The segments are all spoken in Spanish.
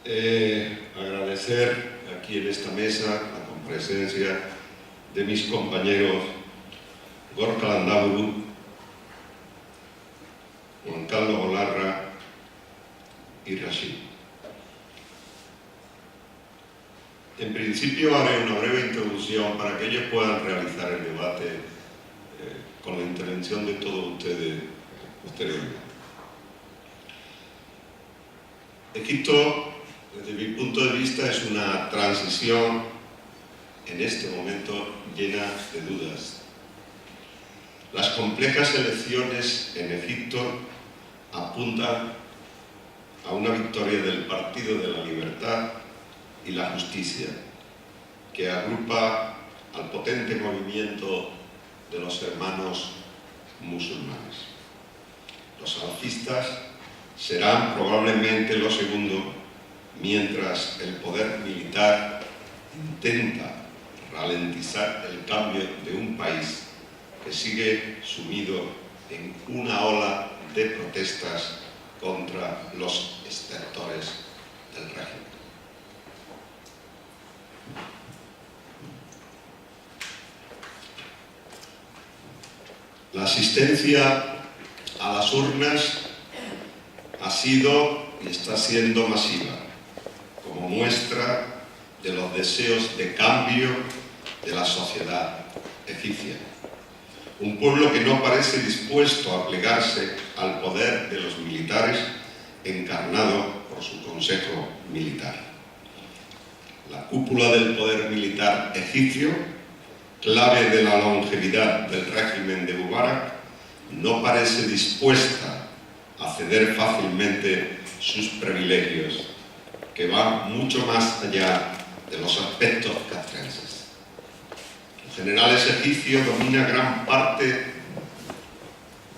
Agradecer aquí en esta mesa la compresencia de mis compañeros Gorka Landaburu, Juan Carlos Olarra y Rashid. En principio haré una breve introducción para que ellos puedan realizar el debate con la intervención de todos ustedes posteriormente. Egipto, desde mi punto de vista, es una transición en este momento llena de dudas. Las complejas elecciones en Egipto apuntan a una victoria del Partido de la Libertad y la Justicia, que agrupa al potente movimiento de los hermanos musulmanes. Los salafistas serán probablemente los segundos, mientras el poder militar intenta ralentizar el cambio de un país que sigue sumido en una ola de protestas contra los estertores del régimen. La asistencia a las urnas ha sido y está siendo masiva, como muestra de los deseos de cambio de la sociedad egipcia. Un pueblo que no parece dispuesto a plegarse al poder de los militares, encarnado por su Consejo Militar. La cúpula del poder militar egipcio, clave de la longevidad del régimen de Mubarak, no parece dispuesta a ceder fácilmente sus privilegios, que van mucho más allá de los aspectos castrenses. Los generales egipcios dominan gran parte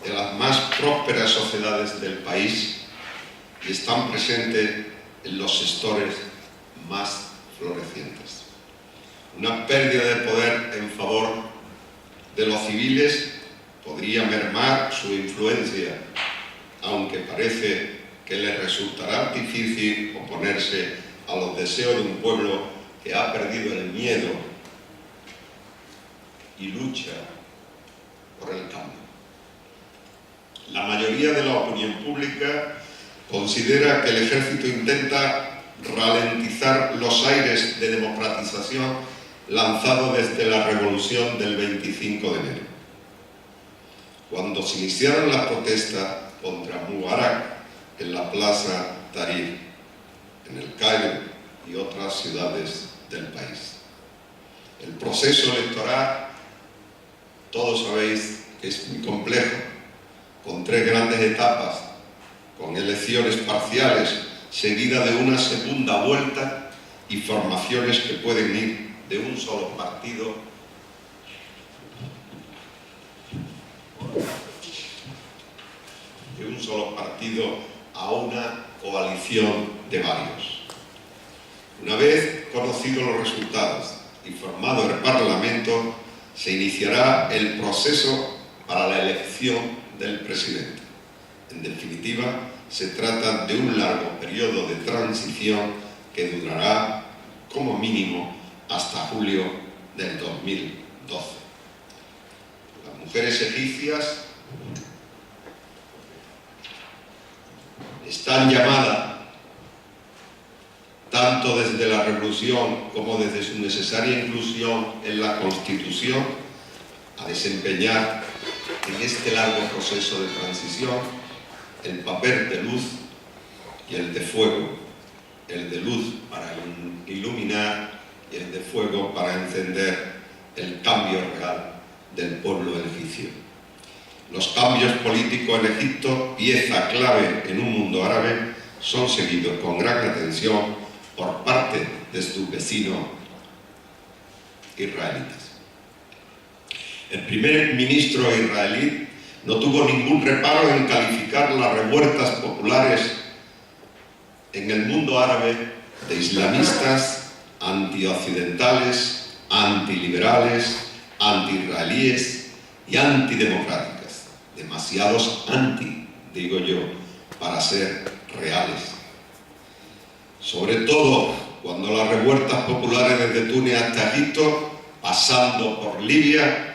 de las más prósperas sociedades del país y están presentes en los sectores más florecientes. Una pérdida de poder en favor de los civiles podría mermar su influencia, aunque parece que les resultará difícil oponerse a los deseos de un pueblo que ha perdido el miedo y lucha por el cambio. La mayoría de la opinión pública considera que el ejército intenta ralentizar los aires de democratización lanzados desde la revolución del 25 de enero. Cuando se iniciaron las protestas contra Mubarak en la Plaza Tahrir, en el Cairo y otras ciudades del país. El proceso electoral, todos sabéis que es muy complejo, con 3 grandes etapas, con elecciones parciales, seguida de una segunda vuelta y formaciones que pueden ir de un solo partido a una coalición de varios. Una vez conocidos los resultados y formado el Parlamento, se iniciará el proceso para la elección del presidente. En definitiva, se trata de un largo periodo de transición que durará como mínimo hasta julio del 2012. Las mujeres egipcias están llamadas, tanto desde la revolución como desde su necesaria inclusión en la Constitución, a desempeñar en este largo proceso de transición el papel de luz y el de fuego, el de luz para iluminar y el de fuego para encender el cambio real del pueblo egipcio. Los cambios políticos en Egipto, pieza clave en un mundo árabe, son seguidos con gran atención por parte de sus vecinos israelitas. El primer ministro israelí no tuvo ningún reparo en calificar las revueltas populares en el mundo árabe de islamistas, antioccidentales, antiliberales, anti-israelíes y antidemocráticas. Demasiados anti, digo yo, para ser reales. sobre todo cuando las revueltas populares desde Túnez hasta Egipto, pasando por Libia,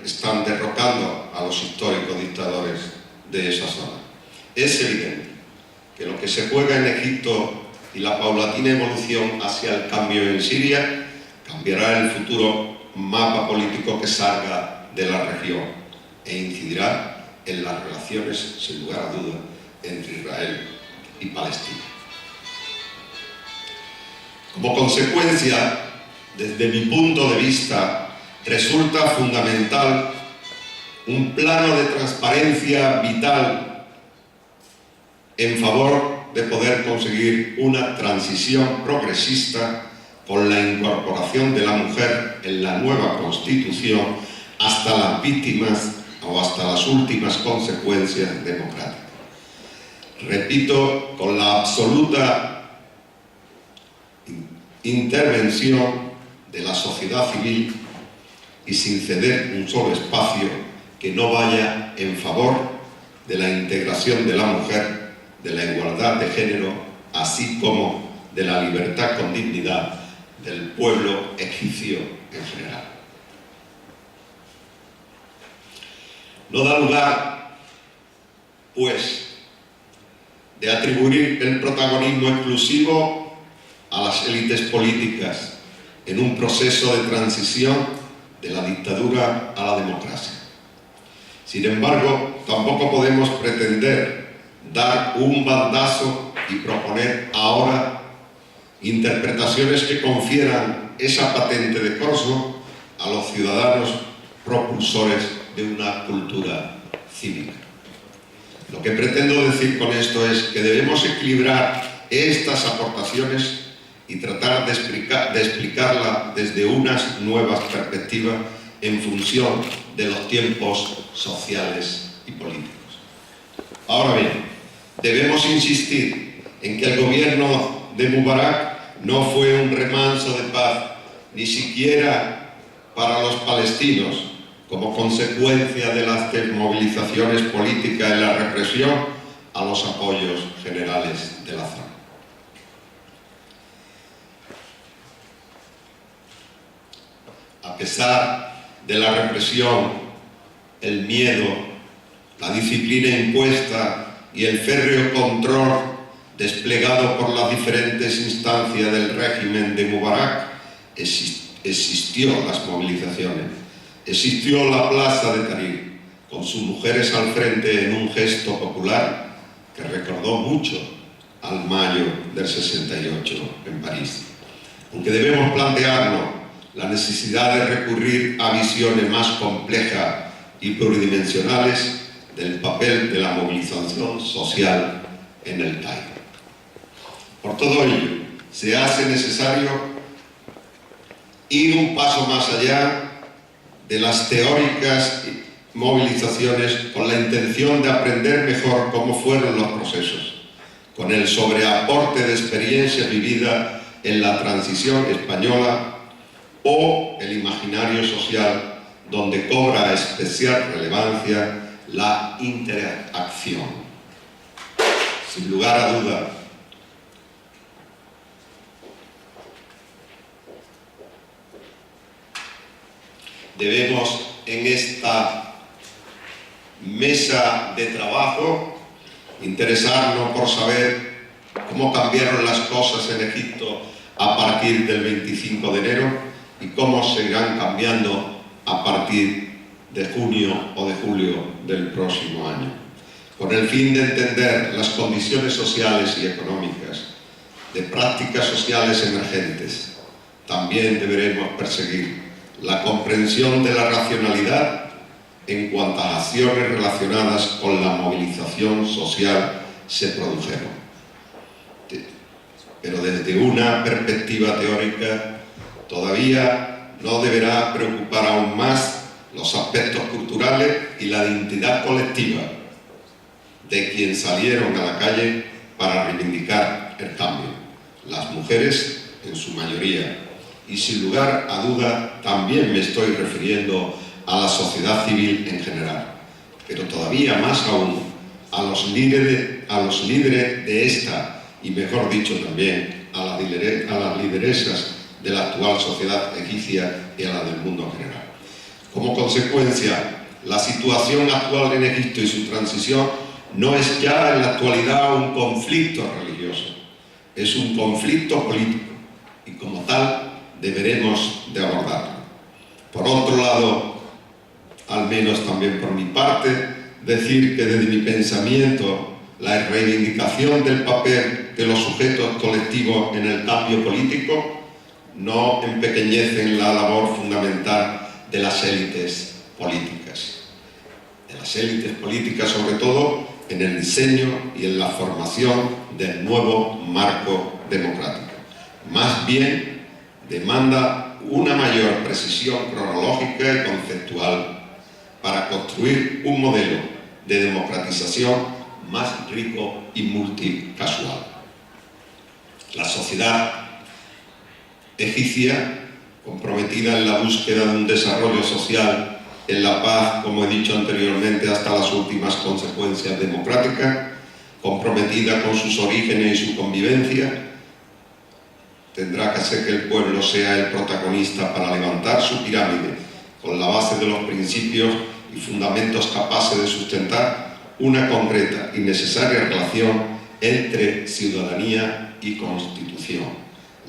están derrocando a los históricos dictadores de esa zona. Es evidente que lo que se juega en Egipto y la paulatina evolución hacia el cambio en Siria cambiará el futuro mapa político que salga de la región e incidirá en las relaciones, sin lugar a duda, entre Israel y Palestina. Como consecuencia, desde mi punto de vista, resulta fundamental un plano de transparencia vital en favor de poder conseguir una transición progresista con la incorporación de la mujer en la nueva Constitución hasta las víctimas o hasta las últimas consecuencias democráticas. Repito, con la absoluta intervención de la sociedad civil y sin ceder un solo espacio que no vaya en favor de la integración de la mujer, de la igualdad de género, así como de la libertad con dignidad del pueblo egipcio en general. No da lugar, pues, de atribuir el protagonismo exclusivo a las élites políticas en un proceso de transición de la dictadura a la democracia. Sin embargo, tampoco podemos pretender dar un bandazo y proponer ahora interpretaciones que confieran esa patente de corso a los ciudadanos propulsores de una cultura cívica. Lo que pretendo decir con esto es que debemos equilibrar estas aportaciones y tratar de explicarla desde unas nuevas perspectivas en función de los tiempos sociales y políticos. Ahora bien, debemos insistir en que el gobierno de Mubarak no fue un remanso de paz, ni siquiera para los palestinos, como consecuencia de las desmovilizaciones políticas y la represión a los apoyos generales de la zona. A pesar de la represión, el miedo, la disciplina impuesta y el férreo control desplegado por las diferentes instancias del régimen de Mubarak, existió las movilizaciones, existió la plaza de Tahrir, con sus mujeres al frente en un gesto popular que recordó mucho al mayo del 68 en París. Aunque debemos plantearnos la necesidad de recurrir a visiones más complejas y pluridimensionales del papel de la movilización social en el Cairo. Por todo ello, se hace necesario ir un paso más allá de las teóricas movilizaciones con la intención de aprender mejor cómo fueron los procesos, con el sobreaporte de experiencia vivida en la transición española o el imaginario social, donde cobra especial relevancia la interacción. Sin lugar a duda, debemos en esta mesa de trabajo interesarnos por saber cómo cambiaron las cosas en Egipto a partir del 25 de enero y cómo seguirán cambiando a partir de junio o de julio del próximo año, con el fin de entender las condiciones sociales y económicas de prácticas sociales emergentes. También deberemos perseguir la comprensión de la racionalidad en cuantas acciones relacionadas con la movilización social se produjeron. Pero desde una perspectiva teórica, todavía no deberá preocupar aún más los aspectos culturales y la identidad colectiva de quienes salieron a la calle para reivindicar el cambio, las mujeres en su mayoría, y sin lugar a duda también me estoy refiriendo a la sociedad civil en general, pero todavía más aún a los líderes de esta y mejor dicho también a las lideresas de la actual sociedad egipcia y a la del mundo en general. Como consecuencia, la situación actual en Egipto y su transición no es ya en la actualidad un conflicto religioso, es un conflicto político y como tal deberemos de abordarlo. Por otro lado, al menos también por mi parte, decir que desde mi pensamiento la reivindicación del papel de los sujetos colectivos en el cambio político no empequeñecen la labor fundamental de las élites políticas. De las élites políticas, sobre todo, en el diseño y en la formación del nuevo marco democrático. Más bien, demanda una mayor precisión cronológica y conceptual para construir un modelo de democratización más rico y multicasual. La sociedad egipcia, comprometida en la búsqueda de un desarrollo social en la paz, como he dicho anteriormente, hasta las últimas consecuencias democráticas, comprometida con sus orígenes y su convivencia, tendrá que hacer que el pueblo sea el protagonista para levantar su pirámide con la base de los principios y fundamentos capaces de sustentar una concreta y necesaria relación entre ciudadanía y constitución,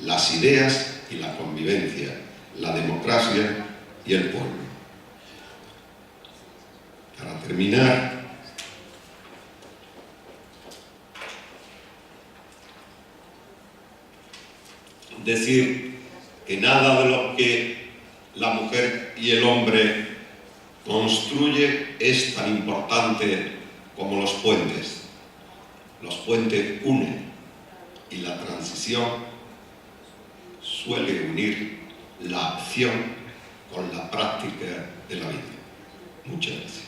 las ideas y la convivencia, la democracia y el pueblo. Para terminar, decir que nada de lo que la mujer y el hombre construye es tan importante como los puentes. Los puentes unen y la transición suele unir la acción con la práctica de la vida. Muchas gracias.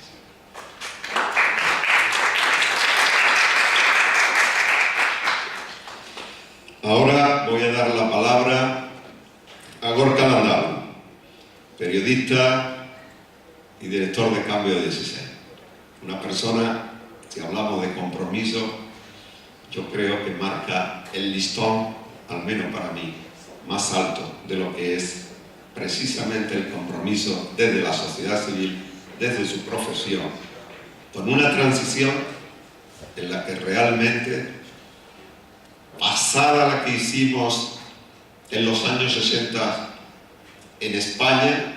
Ahora voy a dar la palabra a Gorka Landau, periodista y director de Cambio 16. Una persona, si hablamos de compromiso, yo creo que marca el listón, al menos para mí, más alto de lo que es precisamente el compromiso desde la sociedad civil, desde su profesión, con una transición en la que realmente, pasada la que hicimos en los años 60 en España,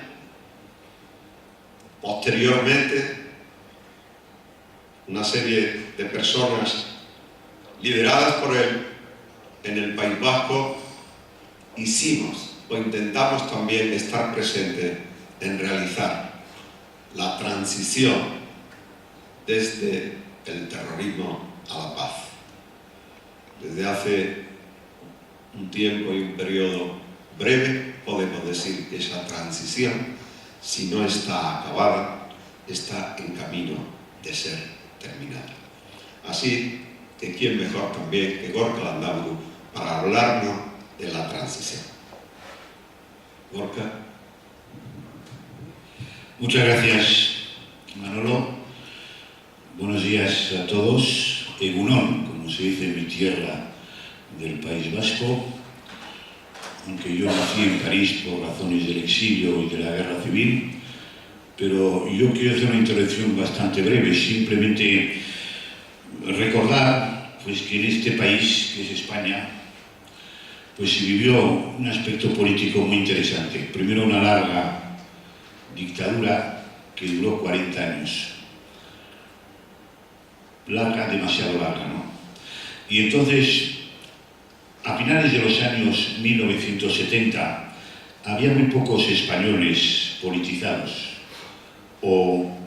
posteriormente una serie de personas lideradas por él en el País Vasco hicimos o intentamos también estar presentes en realizar la transición desde el terrorismo a la paz. Desde hace un tiempo y un periodo breve podemos decir que esa transición, si no está acabada, está en camino de ser terminada. Así que quién mejor también que Gorka Landau para hablarnos de la transición. Gorka. Muchas gracias, Manolo. Buenos días a todos. Egunon, como se dice en mi tierra del País Vasco, aunque yo nací en París por razones del exilio y de la guerra civil, pero yo quiero hacer una intervención bastante breve, simplemente recordar pues, que en este país, que es España, pues se vivió un aspecto político muy interesante. Primero una larga dictadura que duró 40 años. Larga, demasiado larga, ¿no? Y entonces, a finales de los años 1970, había muy pocos españoles politizados o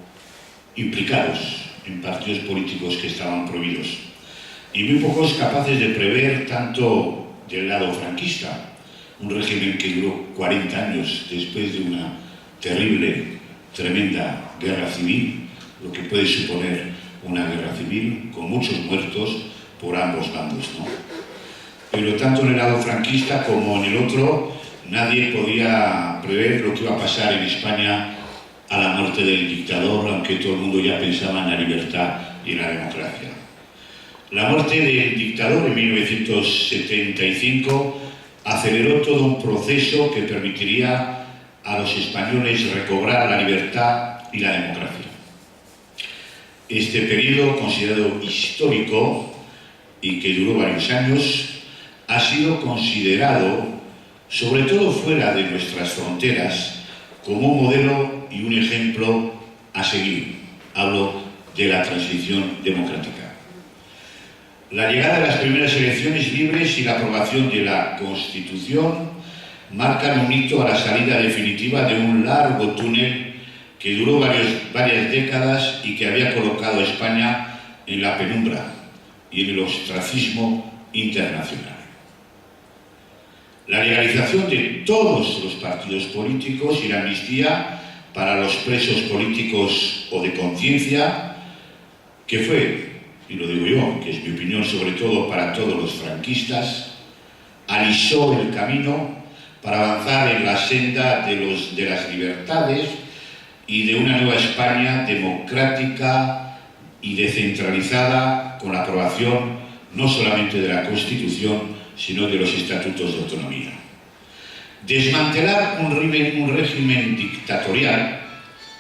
implicados en partidos políticos que estaban prohibidos, y muy pocos capaces de prever tanto del lado franquista, un régimen que duró 40 años después de una terrible, tremenda guerra civil, lo que puede suponer una guerra civil con muchos muertos por ambos bandos, ¿no? Pero tanto en el lado franquista como en el otro, nadie podía prever lo que iba a pasar en España a la muerte del dictador, aunque todo el mundo ya pensaba en la libertad y en la democracia. La muerte del dictador en 1975 aceleró todo un proceso que permitiría a los españoles recobrar la libertad y la democracia. Este periodo, considerado histórico y que duró varios años, ha sido considerado, sobre todo fuera de nuestras fronteras, como un modelo y un ejemplo a seguir. Hablo de la transición democrática. La llegada de las primeras elecciones libres y la aprobación de la Constitución marcan un hito a la salida definitiva de un largo túnel que duró varias décadas y que había colocado a España en la penumbra y en el ostracismo internacional. La legalización de todos los partidos políticos y la amnistía para los presos políticos o de conciencia, que fue, y lo digo yo, que es mi opinión sobre todo para todos los franquistas, alisó el camino para avanzar en la senda de las libertades y de una nueva España democrática y descentralizada, con la aprobación no solamente de la Constitución, sino de los estatutos de autonomía. Desmantelar un régimen dictatorial,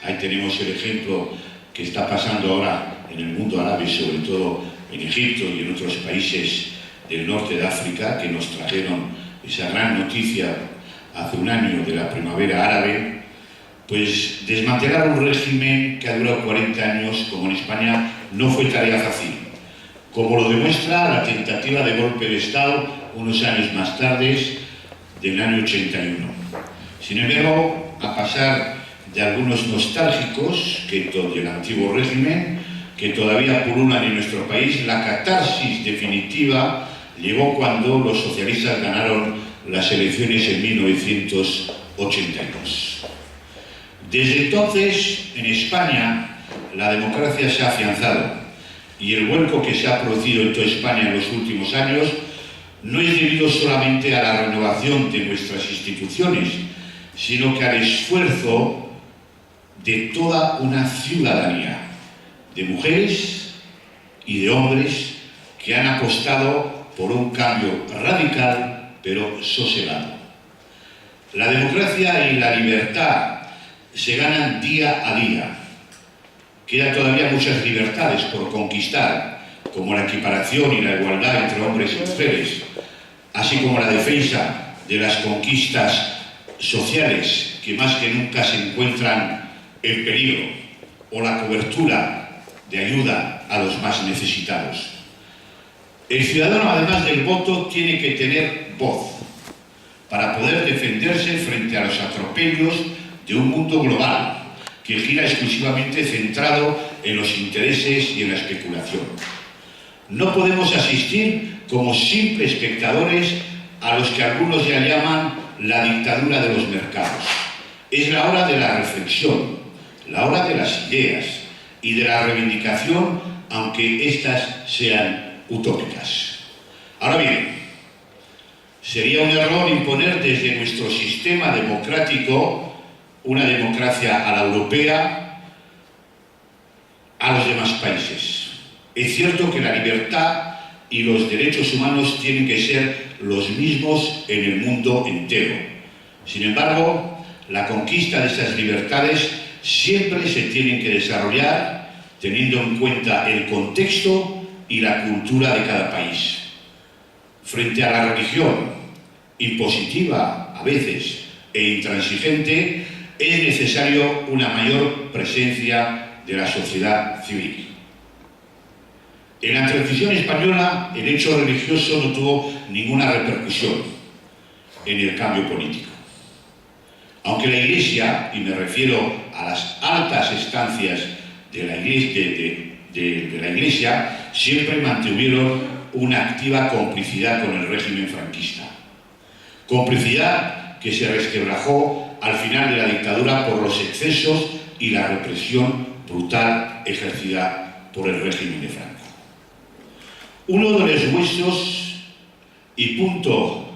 ahí tenemos el ejemplo que está pasando ahora en el mundo árabe, sobre todo en Egipto y en otros países del norte de África, que nos trajeron esa gran noticia hace un año de la primavera árabe. Pues desmantelar un régimen que ha durado 40 años, como en España, no fue tarea fácil, como lo demuestra la tentativa de golpe de Estado unos años más tarde, del año 81. Sin embargo, a pesar de algunos nostálgicos del antiguo régimen, que todavía pululan en nuestro país, la catarsis definitiva llegó cuando los socialistas ganaron las elecciones en 1982. Desde entonces, en España, la democracia se ha afianzado y el vuelco que se ha producido en toda España en los últimos años no es debido solamente a la renovación de nuestras instituciones, sino que al esfuerzo de toda una ciudadanía, de mujeres y de hombres que han apostado por un cambio radical, pero sosegado. La democracia y la libertad se ganan día a día. Quedan todavía muchas libertades por conquistar, como la equiparación y la igualdad entre hombres y mujeres, así como la defensa de las conquistas sociales que más que nunca se encuentran en peligro, o la cobertura de ayuda a los más necesitados. El ciudadano, además del voto, tiene que tener voz para poder defenderse frente a los atropellos de un mundo global que gira exclusivamente centrado en los intereses y en la especulación. No podemos asistir como simples espectadores a los que algunos ya llaman la dictadura de los mercados. Es la hora de la reflexión, la hora de las ideas y de la reivindicación, aunque éstas sean utópicas. Ahora bien, sería un error imponer desde nuestro sistema democrático una democracia a la europea a los demás países. Es cierto que la libertad y los derechos humanos tienen que ser los mismos en el mundo entero. Sin embargo, la conquista de estas libertades siempre se tiene que desarrollar teniendo en cuenta el contexto y la cultura de cada país. Frente a la religión, impositiva a veces e intransigente, es necesario una mayor presencia de la sociedad civil. En la transición española, el hecho religioso no tuvo ninguna repercusión en el cambio político. Aunque la Iglesia, y me refiero a las altas instancias de la Iglesia, siempre mantuvieron una activa complicidad con el régimen franquista. Complicidad que se resquebrajó al final de la dictadura por los excesos y la represión brutal ejercida por el régimen de Franco. Uno de los huesos y punto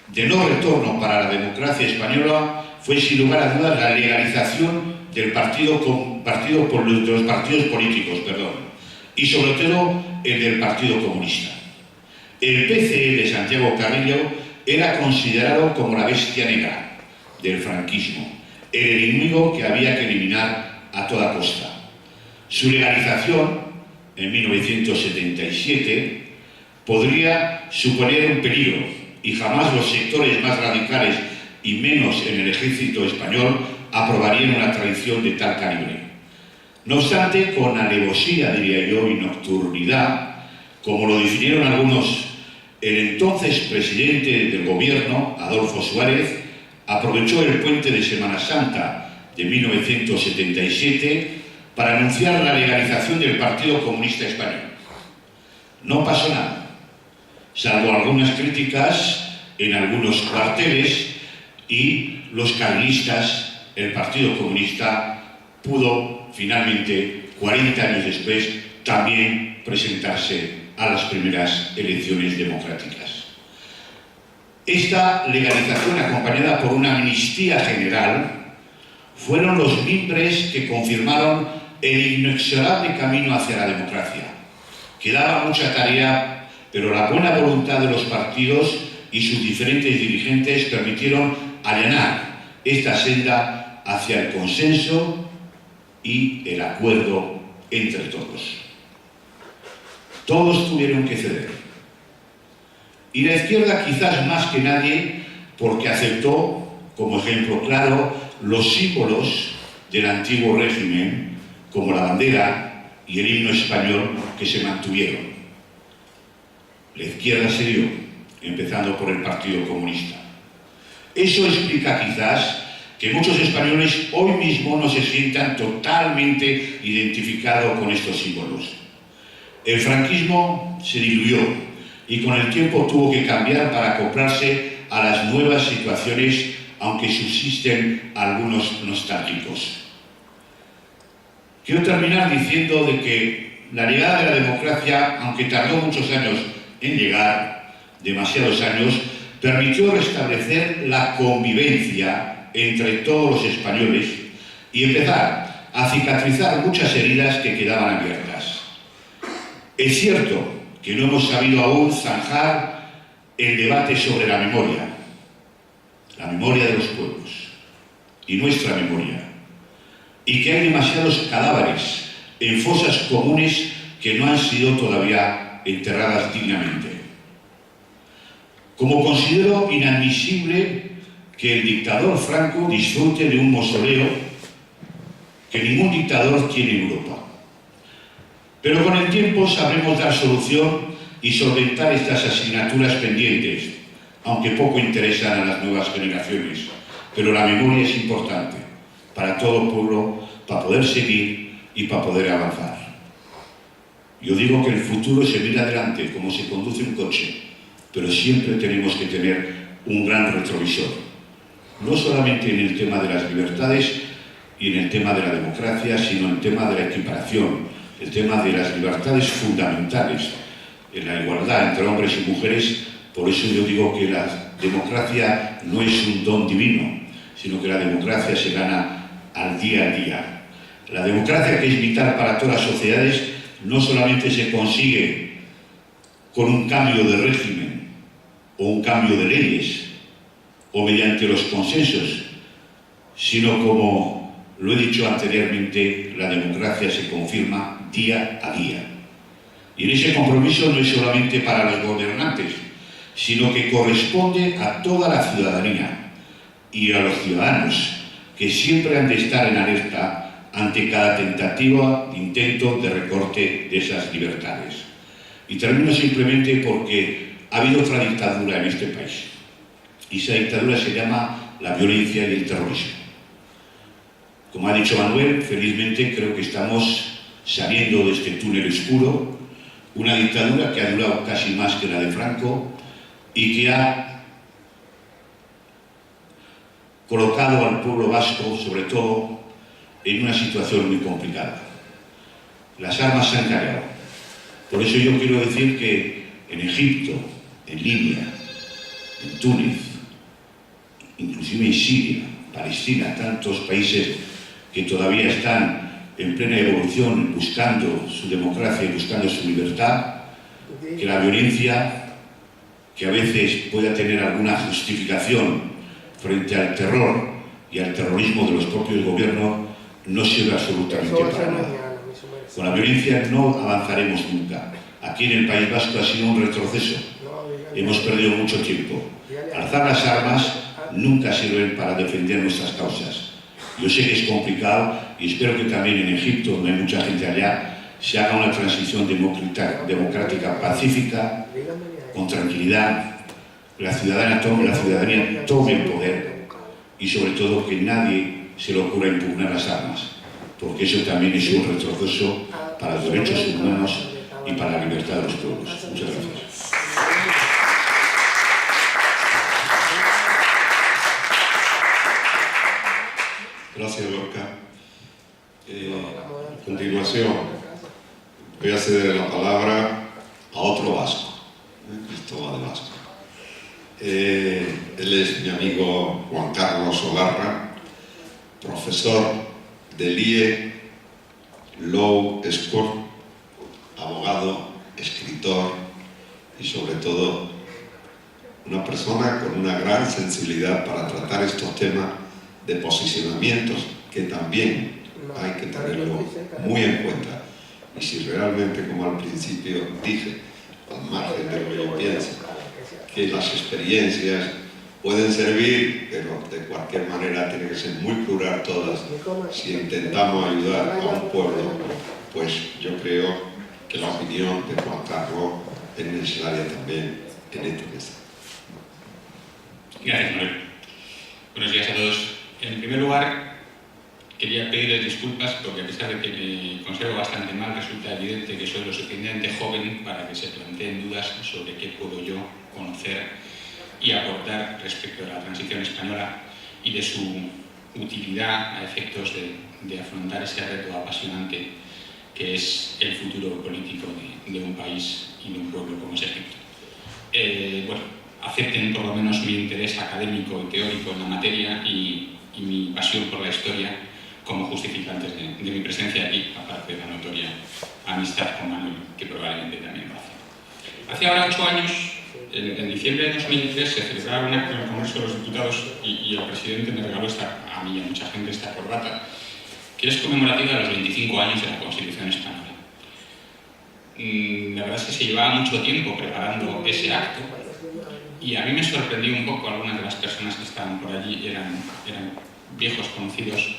de no retorno para la democracia española fue, sin lugar a dudas, la legalización de los partidos políticos, y sobre todo el del Partido Comunista. El PCE de Santiago Carrillo era considerado como la bestia negra del franquismo, el enemigo que había que eliminar a toda costa. Su legalización, en 1977, podría suponer un peligro y jamás los sectores más radicales y menos en el ejército español aprobarían una tradición de tal calibre. No obstante, con alevosía, diría yo, y nocturnidad, como lo definieron algunos, el entonces presidente del gobierno, Adolfo Suárez, aprovechó el puente de Semana Santa de 1977 para anunciar la legalización del Partido Comunista Español. No pasó nada, salvo algunas críticas en algunos cuarteles, y los carlistas, el Partido Comunista, pudo finalmente, 40 años después, también presentarse a las primeras elecciones democráticas. Esta legalización, acompañada por una amnistía general, fueron los mimbres que confirmaron el inexorable camino hacia la democracia. Quedaba mucha tarea, pero la buena voluntad de los partidos y sus diferentes dirigentes permitieron allanar esta senda hacia el consenso y el acuerdo entre todos. Todos tuvieron que ceder. Y la izquierda quizás más que nadie, porque aceptó, como ejemplo claro, los símbolos del antiguo régimen, como la bandera y el himno español, que se mantuvieron. La izquierda se dio, empezando por el Partido Comunista. Eso explica quizás que muchos españoles hoy mismo no se sientan totalmente identificados con estos símbolos. El franquismo se diluyó y con el tiempo tuvo que cambiar para acoplarse a las nuevas situaciones, aunque subsisten algunos nostálgicos. Quiero terminar diciendo de que la llegada de la democracia, aunque tardó muchos años en llegar, demasiados años, permitió restablecer la convivencia entre todos los españoles y empezar a cicatrizar muchas heridas que quedaban abiertas. Es cierto que no hemos sabido aún zanjar el debate sobre la memoria de los pueblos y nuestra memoria, y que hay demasiados cadáveres en fosas comunes que no han sido todavía enterradas dignamente. Como considero inadmisible que el dictador Franco disfrute de un mausoleo que ningún dictador tiene en Europa. Pero con el tiempo sabremos dar solución y solventar estas asignaturas pendientes, aunque poco interesan a las nuevas generaciones. Pero la memoria es importante para todo pueblo, para poder seguir y para poder avanzar. Yo digo que el futuro se mira adelante como se conduce un coche, pero siempre tenemos que tener un gran retrovisor, no solamente en el tema de las libertades y en el tema de la democracia, sino en el tema de la equiparación, el tema de las libertades fundamentales, en la igualdad entre hombres y mujeres. Por eso yo digo que la democracia no es un don divino, sino que la democracia se gana al día a día. La democracia, que es vital para todas las sociedades, no solamente se consigue con un cambio de régimen o un cambio de leyes o mediante los consensos, sino, como lo he dicho anteriormente, la democracia se confirma día a día. Y en ese compromiso no es solamente para los gobernantes, sino que corresponde a toda la ciudadanía y a los ciudadanos, que siempre han de estar en alerta ante cada tentativa de intento de recorte de esas libertades. Y termino simplemente porque ha habido otra dictadura en este país, y esa dictadura se llama la violencia y el terrorismo. Como ha dicho Manuel, felizmente creo que estamos saliendo de este túnel oscuro, una dictadura que ha durado casi más que la de Franco y que ha colocado al pueblo vasco, sobre todo, en una situación muy complicada. Las armas se han cargado. Por eso yo quiero decir que en Egipto, en Libia, en Túnez, inclusive en Siria, Palestina, tantos países que todavía están en plena evolución, buscando su democracia y buscando su libertad, que la violencia, que a veces pueda tener alguna justificación frente al terror y al terrorismo de los propios gobiernos, no sirve absolutamente para nada. Con la violencia no avanzaremos nunca. Aquí en el País Vasco ha sido un retroceso. Hemos perdido mucho tiempo. Alzar las armas nunca sirven para defender nuestras causas. Yo sé que es complicado y espero que también en Egipto, donde hay mucha gente allá, se haga una transición democrática pacífica, con tranquilidad, la ciudadanía tome el poder y sobre todo que nadie se le ocurra impugnar las armas, porque eso también es un retroceso para los derechos humanos y para la libertad de los pueblos. Muchas gracias. Gracias, Lorca. A continuación, voy a ceder la palabra a otro vasco, Cristóbal de Vasco. Él es mi amigo Juan Carlos Solarra, profesor del IE Law School, abogado, escritor y sobre todo una persona con una gran sensibilidad para tratar estos temas de posicionamientos que también hay que tenerlo muy en cuenta. Y si realmente, como al principio dije, al margen de lo que yo pienso, que las experiencias pueden servir, pero de cualquier manera tiene que ser muy plural todas. Si intentamos ayudar a un pueblo, pues yo creo que la opinión de Juan Carlos es necesaria también en este caso. Gracias, Manuel. Buenos días a todos. En primer lugar, quería pedirles disculpas porque a pesar de que me conservo bastante mal, resulta evidente que soy lo suficientemente joven para que se planteen dudas sobre qué puedo yo conocer y aportar respecto a la transición española y de su utilidad a efectos de afrontar ese reto apasionante que es el futuro político de un país y de un pueblo como es Egipto. Bueno, acepten por lo menos mi interés académico y teórico en la materia y mi pasión por la historia como justificantes de mi presencia aquí, aparte de la notoria amistad con Manuel, que probablemente también lo hace. Hace ahora 8 años, en diciembre de 2003, se celebraba un acto en el Congreso de los Diputados y el presidente me regaló a mí y a mucha gente esta corbata, que es conmemorativa de los 25 años de la Constitución española. La verdad es que se llevaba mucho tiempo preparando ese acto y a mí me sorprendió un poco. Algunas de las personas que estaban por allí eran viejos conocidos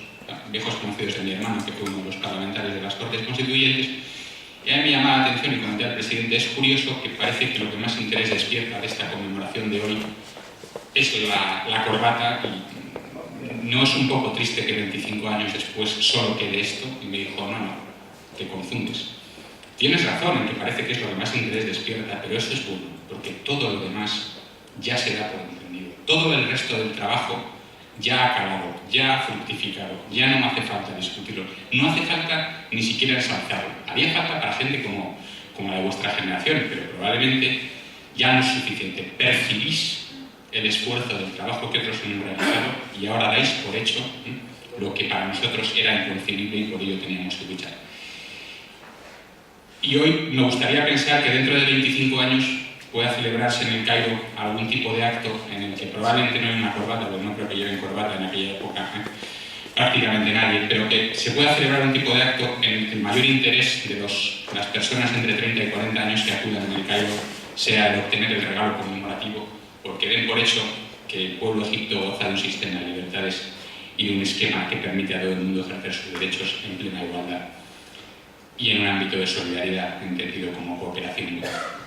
de mi hermano, que fue uno de los parlamentarios de las Cortes Constituyentes, y a mí me llamaba la atención y comenté al presidente: es curioso que parece que lo que más interés despierta de esta conmemoración de hoy es la corbata, y no es un poco triste que 25 años después solo quede esto. Y me dijo: no, te confundes. Tienes razón en que parece que es lo que más interés despierta, pero eso es bueno, porque todo lo demás ya se da por entendido. Todo el resto del trabajo ya ha acabado, ya ha fructificado, ya no me hace falta discutirlo, no hace falta ni siquiera ensalzarlo. Haría falta para gente como la de vuestra generación, pero probablemente ya no es suficiente. Percibís el esfuerzo del trabajo que otros han realizado y ahora dais por hecho lo que para nosotros era inconcebible y por ello teníamos que luchar. Y hoy me gustaría pensar que dentro de 25 años pueda celebrarse en el Cairo algún tipo de acto en el que probablemente no hay una corbata, porque no creo que lleven corbata en aquella época prácticamente nadie, pero que se pueda celebrar un tipo de acto en el que el mayor interés de las personas entre 30 y 40 años que acudan en el Cairo sea el obtener el regalo conmemorativo, porque den por hecho que el pueblo egipcio goza de un sistema de libertades y de un esquema que permite a todo el mundo ejercer sus derechos en plena igualdad y en un ámbito de solidaridad entendido como cooperación mutua.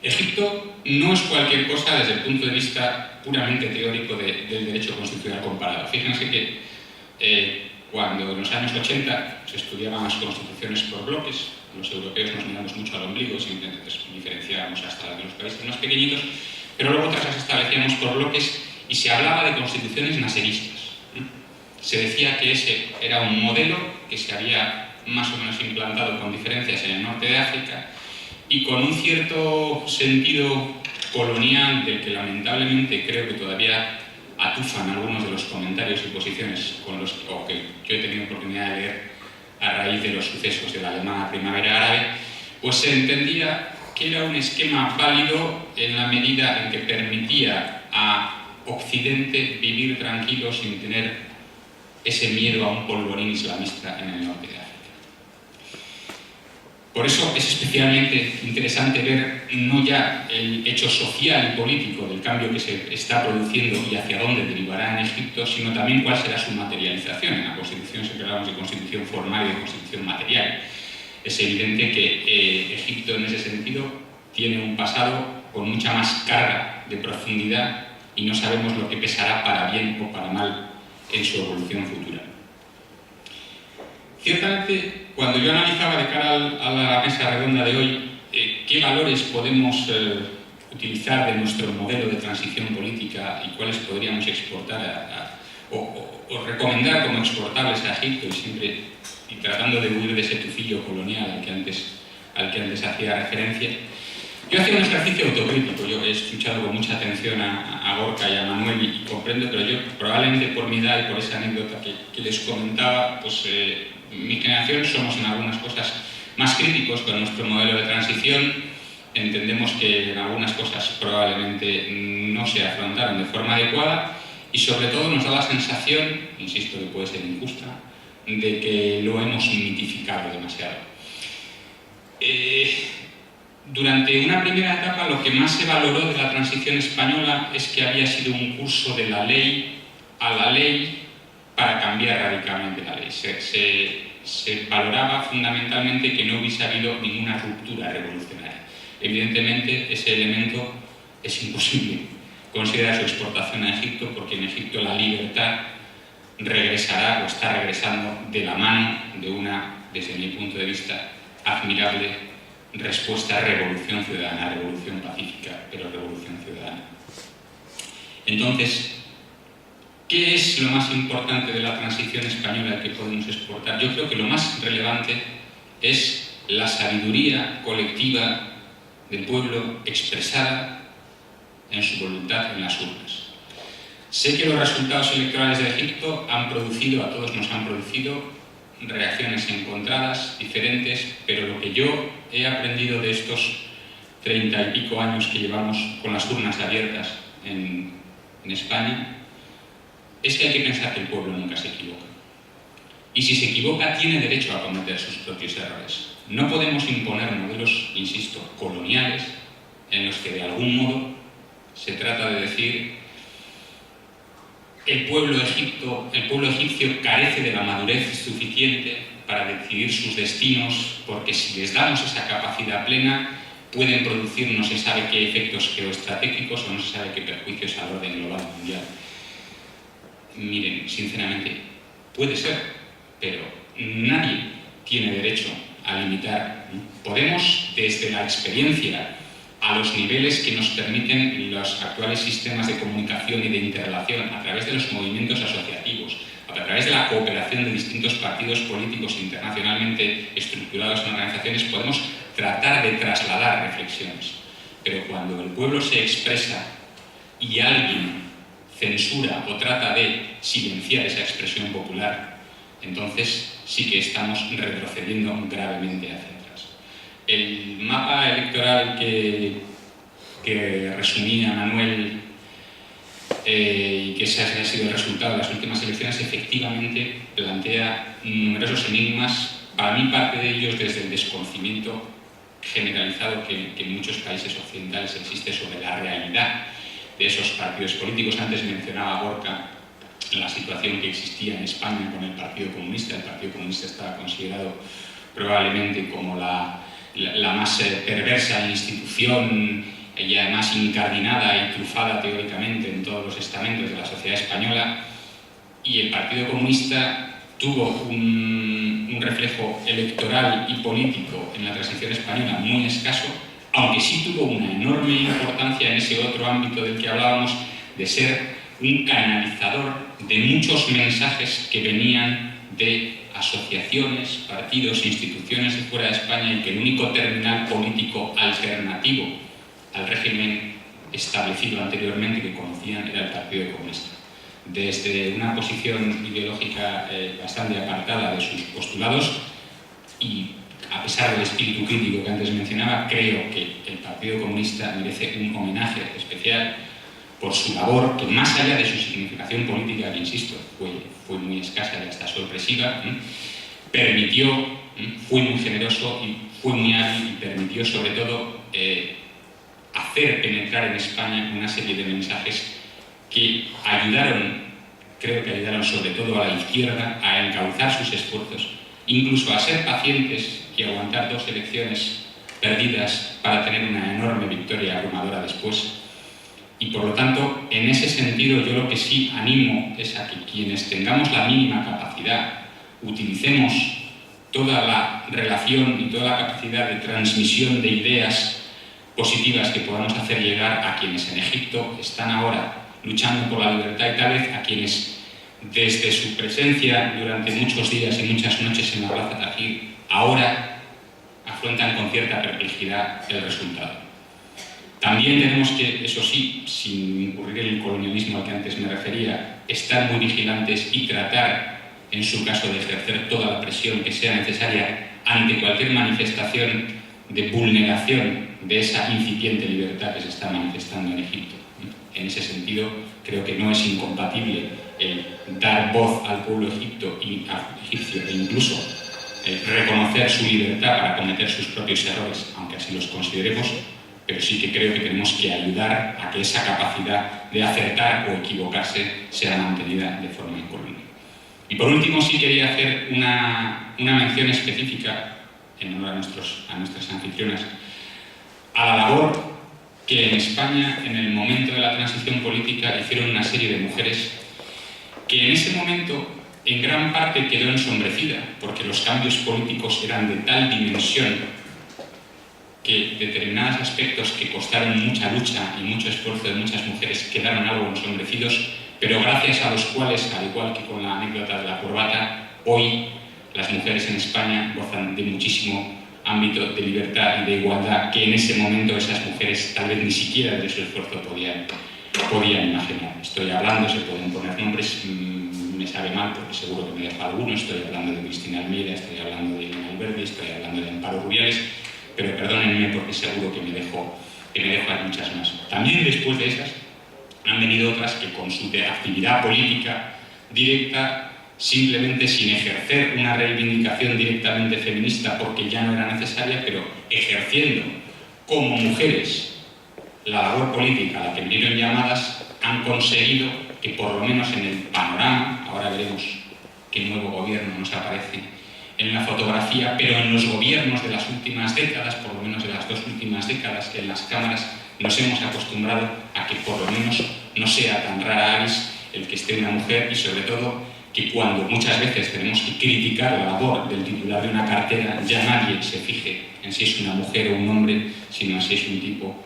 Egipto no es cualquier cosa desde el punto de vista puramente teórico del derecho constitucional comparado. Fíjense que cuando en los años 80 se estudiaban las constituciones por bloques, los europeos nos miramos mucho al ombligo, siempre diferenciábamos hasta de los países más pequeñitos, pero luego otras las establecíamos por bloques y se hablaba de constituciones naseristas. Se decía que ese era un modelo que se había más o menos implantado con diferencias en el norte de África y con un cierto sentido colonial del que lamentablemente creo que todavía atufan algunos de los comentarios y posiciones que yo he tenido oportunidad de leer a raíz de los sucesos de la llamada Primavera Árabe, pues se entendía que era un esquema válido en la medida en que permitía a Occidente vivir tranquilo sin tener ese miedo a un polvorín islamista en el norte de África. Por eso es especialmente interesante ver no ya el hecho social y político del cambio que se está produciendo y hacia dónde derivará en Egipto, sino también cuál será su materialización. En la Constitución siempre hablamos de constitución formal y de constitución material. Es evidente que Egipto en ese sentido tiene un pasado con mucha más carga de profundidad y no sabemos lo que pesará para bien o para mal en su evolución futura. Ciertamente, cuando yo analizaba de cara a la mesa redonda de hoy qué valores podemos utilizar de nuestro modelo de transición política y cuáles podríamos exportar o recomendar como exportables a Egipto, y tratando de huir de ese tufillo colonial al que antes hacía referencia, yo hacía un ejercicio autocrítico. Yo he escuchado con mucha atención a Gorka y a Manuel y comprendo, pero yo, probablemente por mi edad y por esa anécdota que les comentaba, pues mi generación somos en algunas cosas más críticos con nuestro modelo de transición. Entendemos que en algunas cosas probablemente no se afrontaron de forma adecuada y sobre todo nos da la sensación, insisto que puede ser injusta, de que lo hemos mitificado demasiado. Durante una primera etapa lo que más se valoró de la transición española es que había sido un curso de la ley a la ley para cambiar radicalmente la ley. Se valoraba fundamentalmente que no hubiese habido ninguna ruptura revolucionaria. Evidentemente ese elemento es imposible considerar su exportación a Egipto, porque en Egipto la libertad regresará o está regresando de la mano de una, desde mi punto de vista, admirable respuesta a revolución ciudadana, revolución pacífica, pero revolución ciudadana. Entonces, ¿qué es lo más importante de la transición española que podemos exportar? Yo creo que lo más relevante es la sabiduría colectiva del pueblo expresada en su voluntad en las urnas. Sé que los resultados electorales de Egipto han producido, a todos nos han producido, reacciones encontradas, diferentes, pero lo que yo he aprendido de estos 30 y pico años que llevamos con las urnas abiertas en España es que hay que pensar que el pueblo nunca se equivoca. Y si se equivoca, tiene derecho a cometer sus propios errores. No podemos imponer modelos, insisto, coloniales, en los que de algún modo se trata de decir el pueblo egipcio carece de la madurez suficiente para decidir sus destinos, porque si les damos esa capacidad plena, pueden producir no se sabe qué efectos geoestratégicos o no se sabe qué perjuicios al orden global mundial. Miren, sinceramente, puede ser, pero nadie tiene derecho a limitar. Podemos, desde la experiencia, a los niveles que nos permiten los actuales sistemas de comunicación y de interrelación, a través de los movimientos asociativos, a través de la cooperación de distintos partidos políticos internacionalmente estructurados en organizaciones, podemos tratar de trasladar reflexiones. Pero cuando el pueblo se expresa y alguien censura o trata de silenciar esa expresión popular, entonces sí que estamos retrocediendo gravemente hacia atrás. El mapa electoral que resumía Manuel y que ese ha sido el resultado de las últimas elecciones, efectivamente plantea numerosos enigmas, para mí parte de ellos desde el desconocimiento generalizado que en muchos países occidentales existe sobre la realidad de esos partidos políticos. Antes mencionaba Gorka la situación que existía en España con el Partido Comunista. El Partido Comunista estaba considerado probablemente como la más perversa institución y además incardinada y trufada teóricamente en todos los estamentos de la sociedad española, y el Partido Comunista tuvo un reflejo electoral y político en la transición española muy escaso, aunque sí tuvo una enorme importancia en ese otro ámbito del que hablábamos, de ser un canalizador de muchos mensajes que venían de asociaciones, partidos, instituciones de fuera de España, y que el único terminal político alternativo al régimen establecido anteriormente que conocían era el Partido Comunista. Desde una posición ideológica bastante apartada de sus postulados y pesar del espíritu crítico que antes mencionaba, creo que el Partido Comunista merece un homenaje especial por su labor, que más allá de su significación política, que insisto, fue muy escasa y hasta sorpresiva, permitió, fue muy generoso y fue muy hábil y permitió sobre todo hacer penetrar en España una serie de mensajes que ayudaron, creo que ayudaron sobre todo a la izquierda a encauzar sus esfuerzos, incluso a ser pacientes y aguantar 2 elecciones perdidas para tener una enorme victoria abrumadora después. Y por lo tanto, en ese sentido, yo lo que sí animo es a que quienes tengamos la mínima capacidad, utilicemos toda la relación y toda la capacidad de transmisión de ideas positivas que podamos hacer llegar a quienes en Egipto están ahora luchando por la libertad y tal vez a quienes desde su presencia durante muchos días y muchas noches en la Plaza Tahrir ahora afrontan con cierta perplejidad el resultado. También tenemos que, eso sí, sin incurrir en el colonialismo al que antes me refería, estar muy vigilantes y tratar, en su caso, de ejercer toda la presión que sea necesaria ante cualquier manifestación de vulneración de esa incipiente libertad que se está manifestando en Egipto. En ese sentido, creo que no es incompatible el dar voz al pueblo egipcio e incluso reconocer su libertad para cometer sus propios errores, aunque así los consideremos, pero sí que creo que tenemos que ayudar a que esa capacidad de acertar o equivocarse sea mantenida de forma incólume. Y por último, sí quería hacer una mención específica, en honor a nuestras anfitrionas, a la labor que en España, en el momento de la transición política, hicieron una serie de mujeres que en ese momento en gran parte quedó ensombrecida, porque los cambios políticos eran de tal dimensión que determinados aspectos que costaron mucha lucha y mucho esfuerzo de muchas mujeres quedaron algo ensombrecidos, pero gracias a los cuales, al igual que con la anécdota de la corbata, hoy las mujeres en España gozan de muchísimo ámbito de libertad y de igualdad que en ese momento esas mujeres tal vez ni siquiera de su esfuerzo podían imaginar. Estoy hablando, se pueden poner nombres, me sabe mal porque seguro que me dejo alguno, estoy hablando de Cristina Almeida, estoy hablando de Elena Alberdi, estoy hablando de Amparo Rubiales, pero perdónenme porque seguro que me dejo a muchas más. También después de esas han venido otras que con su actividad política directa, simplemente sin ejercer una reivindicación directamente feminista porque ya no era necesaria, pero ejerciendo como mujeres la labor política a la que vinieron llamadas, han conseguido que por lo menos en el panorama, ahora veremos qué nuevo gobierno nos aparece en la fotografía, pero en los gobiernos de las últimas décadas, por lo menos de las 2 últimas décadas, en las cámaras nos hemos acostumbrado a que por lo menos no sea tan rara avis el que esté una mujer y sobre todo que cuando muchas veces tenemos que criticar la labor del titular de una cartera, ya nadie se fije en si es una mujer o un hombre, sino en si es un tipo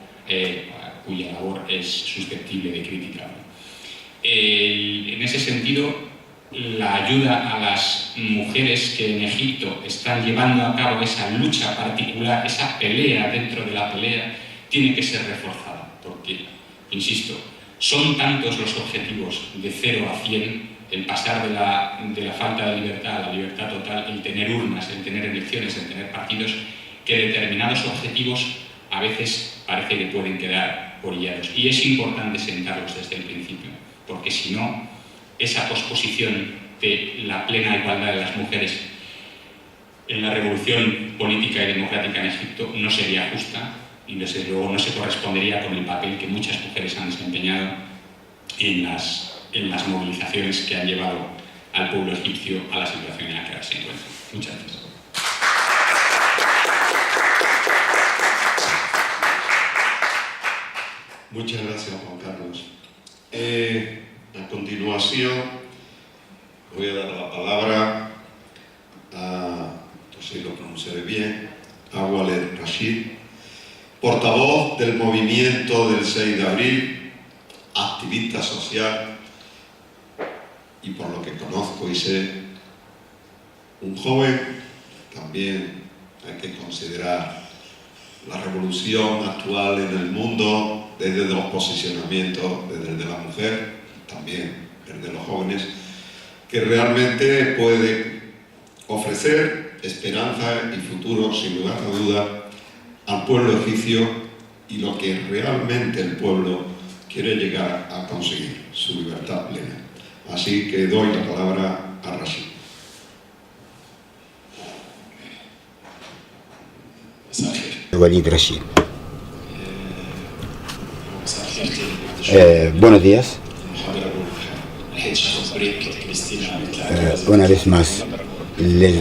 cuya labor es susceptible de crítica. En ese sentido, la ayuda a las mujeres que en Egipto están llevando a cabo esa lucha particular, esa pelea dentro de la pelea, tiene que ser reforzada, porque, insisto, son tantos los objetivos de 0 a 100, el pasar de la falta de libertad a la libertad total, el tener urnas, el tener elecciones, el tener partidos, que determinados objetivos a veces parece que pueden quedar orillados. Y es importante sentarlos desde el principio, porque si no, esa posposición de la plena igualdad de las mujeres en la revolución política y democrática en Egipto no sería justa y desde luego no se correspondería con el papel que muchas mujeres han desempeñado en las movilizaciones que han llevado al pueblo egipcio a la situación en la que ahora se encuentra. Muchas gracias. Muchas gracias, Juan Carlos. A continuación, voy a dar la palabra a, no sé si lo pronunciaré bien, a Waled Rashid, portavoz del movimiento del 6 de abril, activista social y, por lo que conozco y sé, un joven. También hay que considerar la revolución actual en el mundo desde los posicionamientos, desde el de la mujer, también el de los jóvenes, que realmente puede ofrecer esperanza y futuro, sin lugar a duda, al pueblo egipcio y lo que realmente el pueblo quiere llegar a conseguir, su libertad plena. Así que doy la palabra a Rashid. Walid Rashid. Buenos días. Una vez más les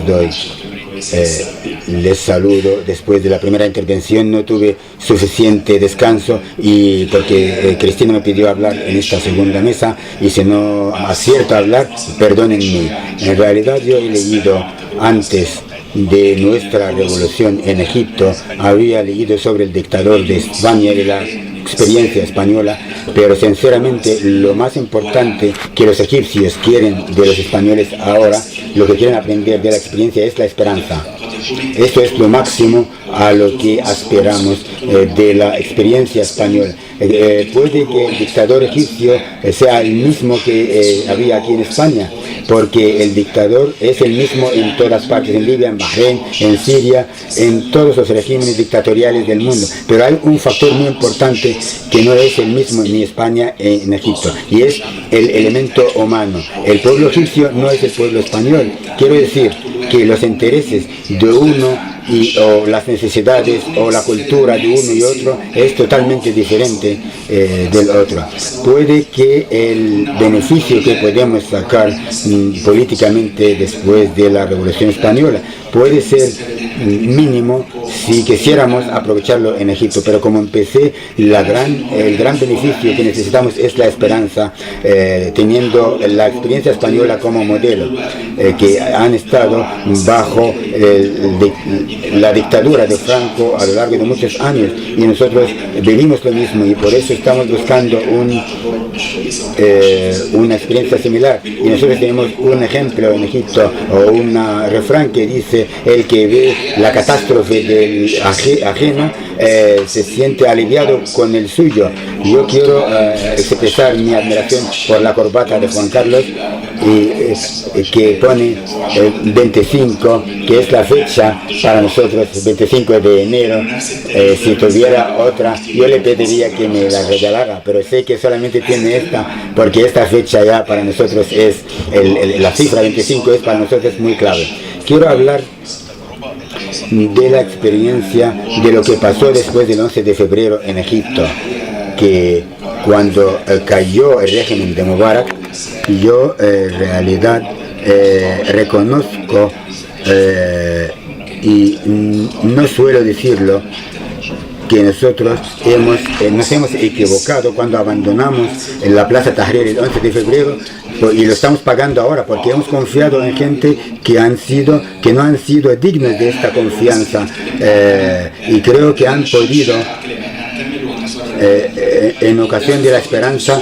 saludo. Después de la primera intervención no tuve suficiente descanso y porque Cristina me pidió hablar en esta segunda mesa, y si no acierto a hablar, perdónenme. En realidad yo he leído antes de nuestra revolución en Egipto, había leído sobre el dictador de España y de la experiencia española, pero sinceramente lo más importante que los egipcios quieren de los españoles ahora, lo que quieren aprender de la experiencia es la esperanza. Esto es lo máximo a lo que aspiramos de la experiencia española. Puede que el dictador egipcio sea el mismo que había aquí en España, porque el dictador es el mismo en todas partes, en Libia, en Bahrein, en Siria, en todos los regímenes dictatoriales del mundo. Pero hay un factor muy importante que no es el mismo ni en España ni en Egipto, y es el elemento humano. El pueblo egipcio no es el pueblo español. Quiero decir que los intereses de uno o las necesidades o la cultura de uno y otro es totalmente diferente del otro. Puede que el beneficio que podemos sacar políticamente después de la Revolución Española puede ser mínimo si quisiéramos aprovecharlo en Egipto, pero como empecé, el gran beneficio que necesitamos es la esperanza, teniendo la experiencia española como modelo, que han estado bajo la dictadura de Franco a lo largo de muchos años, y nosotros vivimos lo mismo, y por eso estamos buscando una experiencia similar. Y nosotros tenemos un ejemplo en Egipto, o un refrán que dice: el que ve la catástrofe del ajeno se siente aliviado con el suyo. Yo quiero expresar mi admiración por la corbata de Juan Carlos, que pone 25, que es la fecha para nosotros, 25 de enero. Si tuviera otra, yo le pediría que me la regalara, pero sé que solamente tiene esta, porque esta fecha ya para nosotros es, la cifra 25 es para nosotros muy clave. Quiero hablar de la experiencia de lo que pasó después del 11 de febrero en Egipto, que cuando cayó el régimen de Mubarak, yo en realidad reconozco, y no suelo decirlo, que nosotros nos hemos equivocado cuando abandonamos en la Plaza Tahrir el 11 de febrero, y lo estamos pagando ahora porque hemos confiado en gente que no han sido dignos de esta confianza, y creo que han podido, en ocasión de la esperanza.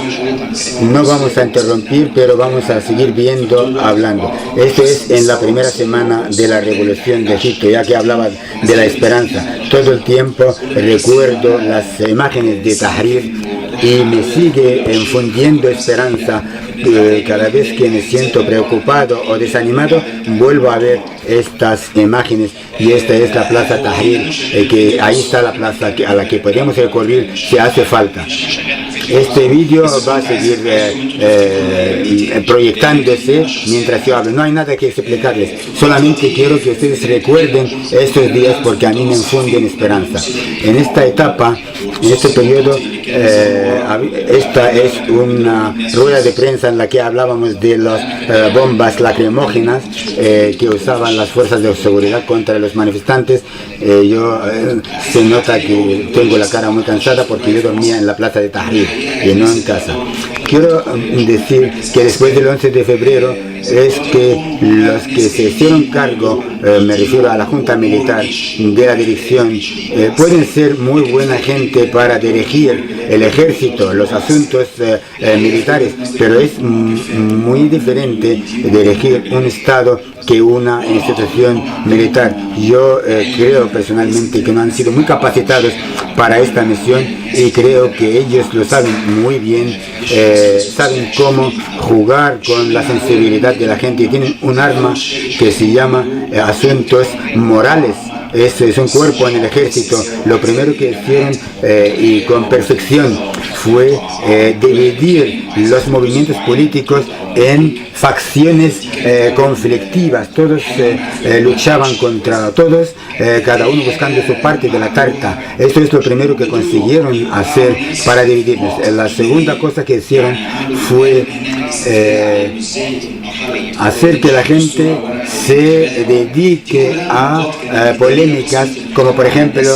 No vamos a interrumpir, pero vamos a seguir hablando. Esto es en la primera semana de la Revolución de Egipto, ya que hablaba de la esperanza. Todo el tiempo recuerdo las imágenes de Tahrir y me sigue infundiendo esperanza. Cada vez que me siento preocupado o desanimado, vuelvo a ver estas imágenes, y esta es la Plaza Tahrir, que ahí está la plaza a la que podemos recurrir si hace falta. Este vídeo va a seguir proyectándose mientras yo hablo. No hay nada que explicarles, solamente quiero que ustedes recuerden estos días porque a mí me infunden esperanza. En esta etapa, en este periodo, esta es una rueda de prensa en la que hablábamos de las bombas lacrimógenas que usaban las fuerzas de seguridad contra los manifestantes. Se nota que tengo la cara muy cansada porque yo dormía en la plaza de Tahrir y no en casa. Quiero decir que después del 11 de febrero es que los que se hicieron cargo, me refiero a la Junta Militar de la dirección, pueden ser muy buena gente para dirigir el ejército, los asuntos militares, pero es muy diferente dirigir un Estado que una institución militar. Yo creo personalmente que no han sido muy capacitados para esta misión, y creo que ellos lo saben muy bien. saben cómo jugar con la sensibilidad de la gente y tienen un arma que se llama asuntos morales. Es un cuerpo en el ejército. Lo primero que hicieron y con perfección fue dividir los movimientos políticos en facciones conflictivas. Todos luchaban contra todos, cada uno buscando su parte de la tarta. Esto es lo primero que consiguieron hacer para dividirnos. La segunda cosa que hicieron fue hacer que la gente se dedique a polémicas, como por ejemplo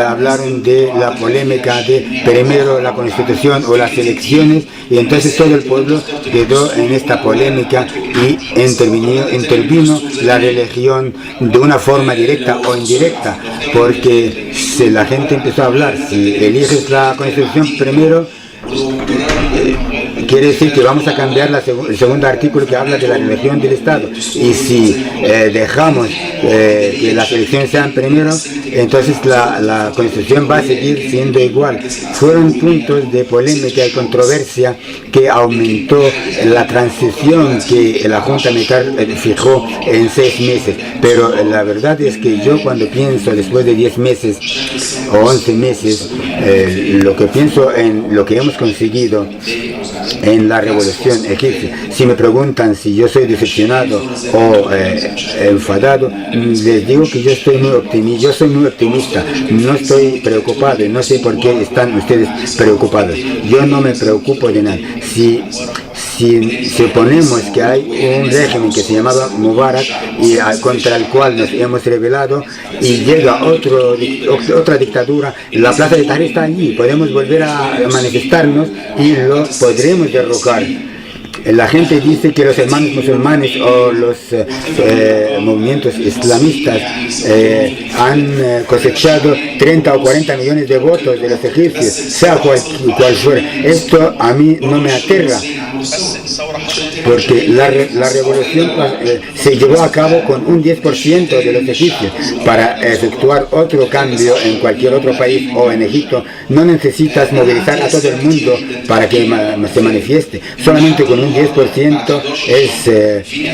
hablaron de la polémica de primero la Constitución o las elecciones, y entonces todo el pueblo quedó en esta polémica y intervino la religión de una forma directa o indirecta, porque si la gente empezó a hablar, si eliges la Constitución primero, quiere decir que vamos a cambiar el segundo artículo que habla de la religión del Estado, y si dejamos que las elecciones sean primero, entonces la Constitución va a seguir siendo igual. Fueron puntos de polémica y controversia que aumentó la transición que la Junta Militar fijó en 6 meses, pero la verdad es que yo cuando pienso después de 10 meses o 11 meses, lo que pienso en lo que hemos conseguido en la revolución egipcia, si me preguntan si yo soy decepcionado o enfadado, les digo que yo soy muy optimista, no estoy preocupado, y no sé por qué están ustedes preocupados. Yo no me preocupo de nada. Si suponemos que hay un régimen que se llamaba Mubarak y contra el cual nos hemos rebelado, y llega otra dictadura, la plaza de Tahrir está allí, podemos volver a manifestarnos y lo podremos derrocar. La gente dice que los hermanos musulmanes o los movimientos islamistas han cosechado 30 o 40 millones de votos de los egipcios, sea cual fuera. Esto a mí no me aterra, porque la revolución se llevó a cabo con un 10% de los egipcios. Para efectuar otro cambio en cualquier otro país o en Egipto, no necesitas movilizar a todo el mundo para que se manifieste. Solamente con un 10%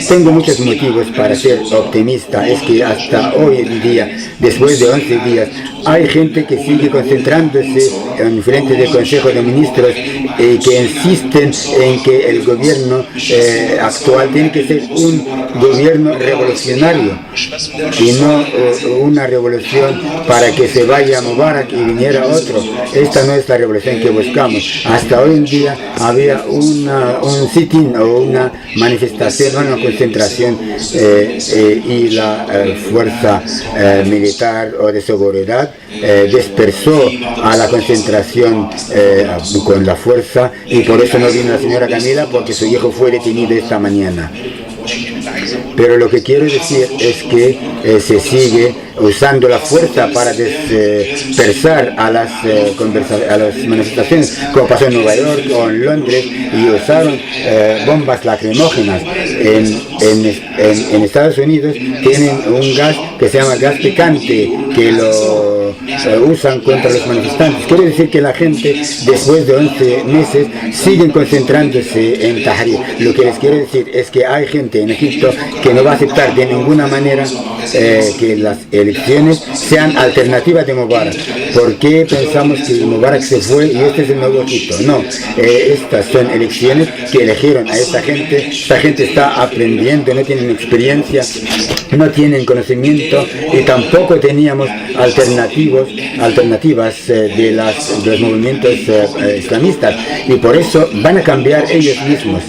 tengo muchos motivos para ser optimista. Es que hasta hoy en día, después de 11 días, hay gente que sigue concentrándose en frente del Consejo de Ministros y que insisten en que el gobierno actual tiene que ser un gobierno revolucionario y no una revolución para que se vaya Mubarak y viniera otro. Esta no es la revolución que buscamos. Hasta hoy en día había un sit-in o una manifestación, una concentración, y la fuerza militar o de seguridad dispersó a la concentración con la fuerza, y por eso no vino la señora Camila, porque su hijo fue detenido esta mañana. Pero lo que quiero decir es que se sigue usando la fuerza para dispersar a las manifestaciones, como pasó en Nueva York o en Londres, y usaron bombas lacrimógenas. En Estados Unidos tienen un gas que se llama gas picante, que lo usan contra los manifestantes. Quiere decir que la gente, después de 11 meses, siguen concentrándose en Tahrir. Lo que les quiero decir es que hay gente en Egipto que no va a aceptar de ninguna manera que las elecciones sean alternativas de Mubarak. ¿Por qué pensamos que Mubarak se fue y este es el nuevo Egipto? No, estas son elecciones que eligieron a esta gente. Esta gente está aprendiendo, no tienen experiencia, no tienen conocimiento, y tampoco teníamos alternativas de los movimientos islamistas, y por eso van a cambiar ellos mismos.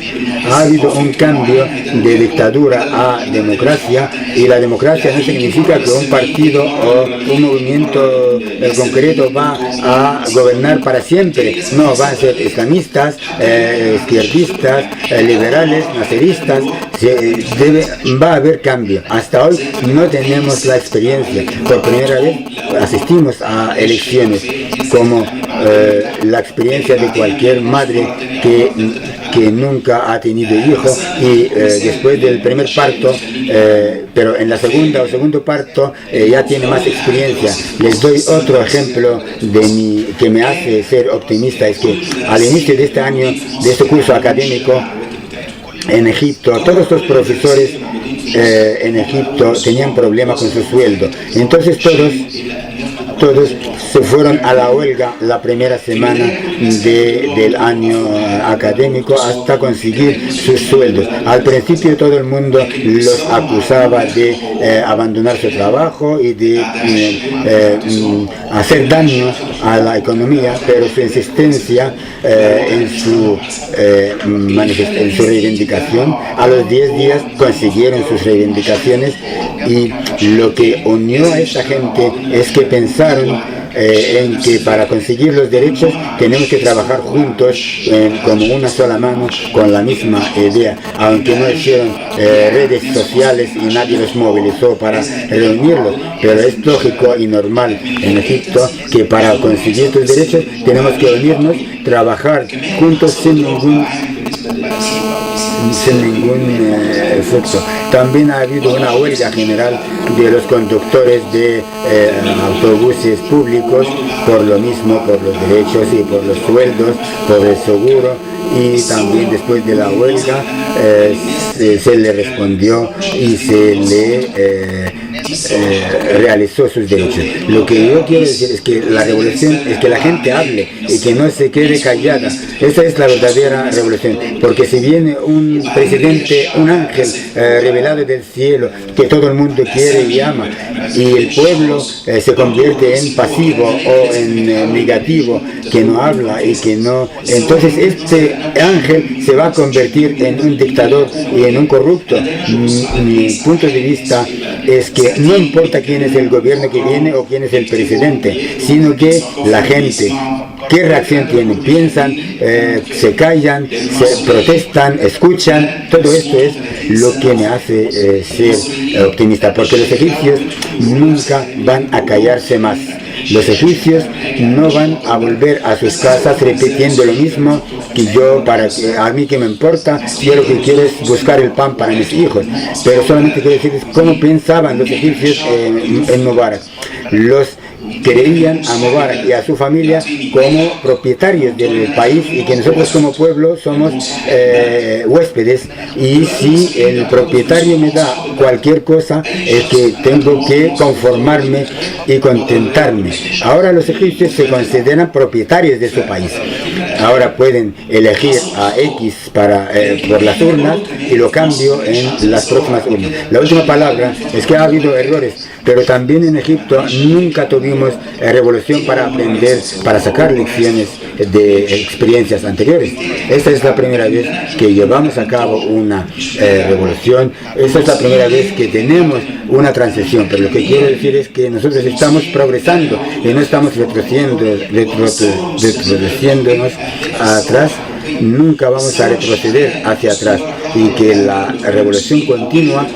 Ha habido un cambio de dictadura a democracia, y la democracia no significa que un partido o un movimiento concreto va a gobernar para siempre. No, van a ser islamistas, izquierdistas, liberales, nacionalistas. Va a haber cambio. Hasta hoy no tenemos la experiencia. Por primera vez asistimos a elecciones como la experiencia de cualquier madre que que nunca ha tenido hijo y después del primer parto, pero en la segunda o segundo parto ya tiene más experiencia. Les doy otro ejemplo que me hace ser optimista, es que al inicio de este año, de este curso académico en Egipto, todos los profesores en Egipto tenían problemas con su sueldo. Entonces todos se fueron a la huelga la primera semana del año académico hasta conseguir sus sueldos. Al principio todo el mundo los acusaba de abandonar su trabajo y de hacer daño a la economía, pero su insistencia en su reivindicación, a los 10 días consiguieron sus reivindicaciones, y lo que unió a esta gente es que pensaron en que para conseguir los derechos tenemos que trabajar juntos como una sola mano, con la misma idea, aunque no hicieron redes sociales y nadie los movilizó para reunirlos, pero es lógico y normal en Egipto que para conseguir tus derechos tenemos que unirnos, trabajar juntos sin ningún efecto. También ha habido una huelga general de los conductores de autobuses públicos por lo mismo, por los derechos y por los sueldos, por el seguro, y también después de la huelga se le respondió y se le realizó sus derechos. Lo que yo quiero decir es que la revolución es que la gente hable y que no se quede callada. Esa es la verdadera revolución, porque si viene un presidente, un ángel revelado del cielo que todo el mundo quiere y ama, y el pueblo se convierte en pasivo o en negativo, que no habla y que no, entonces este ángel se va a convertir en un dictador y en un corrupto. Mi punto de vista es que no importa quién es el gobierno que viene o quién es el presidente, sino que la gente, ¿qué reacción tienen? Piensan, se callan, se protestan, escuchan. Todo esto es lo que me hace ser optimista, porque los egipcios nunca van a callarse más. Los egipcios no van a volver a sus casas repitiendo lo mismo que yo, a mí que me importa, yo lo que quiero es buscar el pan para mis hijos. Pero solamente quiero decirles cómo pensaban los egipcios en Mubarak. Los creían a Mubarak y a su familia como propietarios del país, y que nosotros como pueblo somos huéspedes, y si el propietario me da cualquier cosa es que tengo que conformarme y contentarme. Ahora los egipcios se consideran propietarios de su país. Ahora pueden elegir a X por las urnas y lo cambio en las próximas urnas. La última palabra es que ha habido errores, pero también en Egipto nunca tuvimos revolución para aprender, para sacar lecciones de experiencias anteriores. Esta es la primera vez que llevamos a cabo una revolución, esta es la primera vez que tenemos una transición, pero lo que quiero decir es que nosotros estamos progresando y no estamos retrocediéndonos atrás. Nunca vamos a retroceder hacia atrás, y que la revolución continúa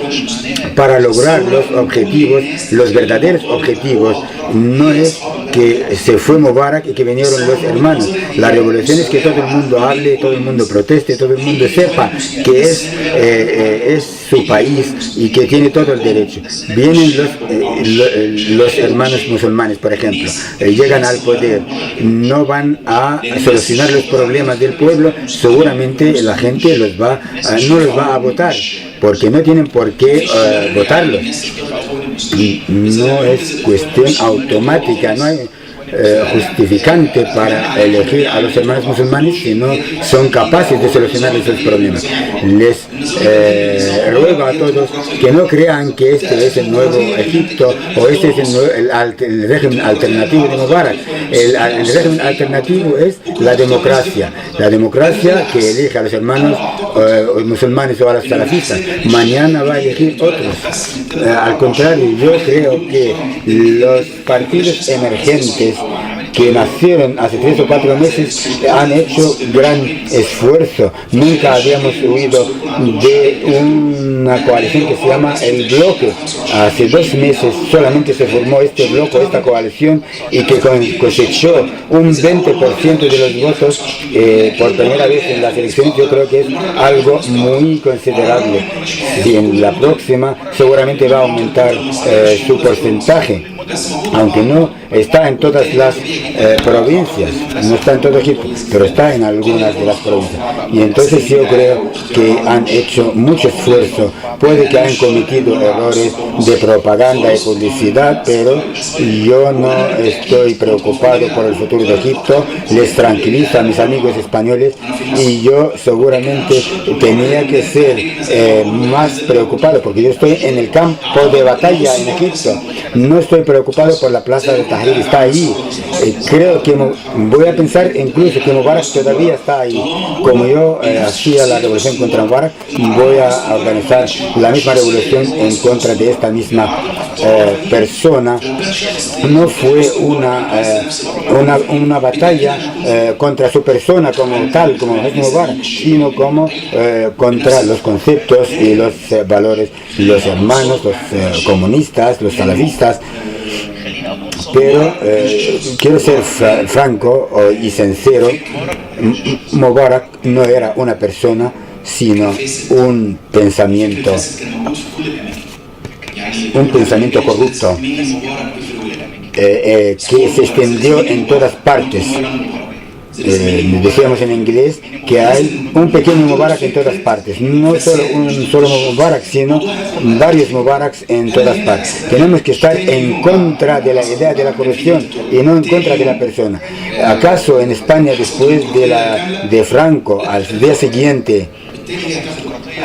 para lograr los objetivos, los verdaderos objetivos. No es que se fue Mubarak y que vinieron los hermanos. La revolución es que todo el mundo hable, todo el mundo proteste, todo el mundo sepa que es su país y que tiene todo el derecho. Vienen los hermanos musulmanes, por ejemplo, llegan al poder, no van a solucionar los problemas del pueblo. Seguramente la gente no los va a votar, porque no tienen por qué votarlos. Y no es cuestión automática, no hay justificante para elegir a los hermanos musulmanes si no son capaces de solucionar esos problemas. Les ruego a todos que no crean que este es el nuevo Egipto o este es el régimen alternativo de Mubarak. El régimen alternativo es la democracia que elige a los hermanos musulmanes o a los salafistas. Mañana va a elegir otros. Al contrario, yo creo que los partidos emergentes que nacieron hace 3 o 4 meses han hecho gran esfuerzo. Nunca habíamos oído de una coalición que se llama el Bloque. Hace 2 meses solamente se formó este bloque, esta coalición, y que cosechó un 20% de los votos por primera vez en las elecciones. Yo creo que es algo muy considerable. Y en la próxima seguramente va a aumentar su porcentaje, aunque no está en todas las provincias, no está en todo Egipto, pero está en algunas de las provincias. Y entonces yo creo que han hecho mucho esfuerzo. Puede que hayan cometido errores de propaganda y publicidad, pero yo no estoy preocupado por el futuro de Egipto. Les tranquilizo a mis amigos españoles, y yo seguramente tenía que ser más preocupado, porque yo estoy en el campo de batalla en Egipto. No estoy preocupado por la plaza de Tahrir, está ahí. Creo que voy a pensar incluso que Mubarak todavía está ahí. Como yo hacía la revolución contra Mubarak, voy a organizar la misma revolución en contra de esta misma persona. No fue una batalla contra su persona como tal, como Mubarak, sino como contra los conceptos y los valores, los hermanos, los comunistas, los salafistas. Pero quiero ser franco y sincero. Mubarak no era una persona, sino un pensamiento corrupto que se extendió en todas partes. Decíamos en inglés que hay un pequeño Mubarak en todas partes, no solo un solo Mubarak, sino varios Mubaraks en todas partes. Tenemos que estar en contra de la idea de la corrupción y no en contra de la persona. ¿Acaso en España, después de Franco, al día siguiente,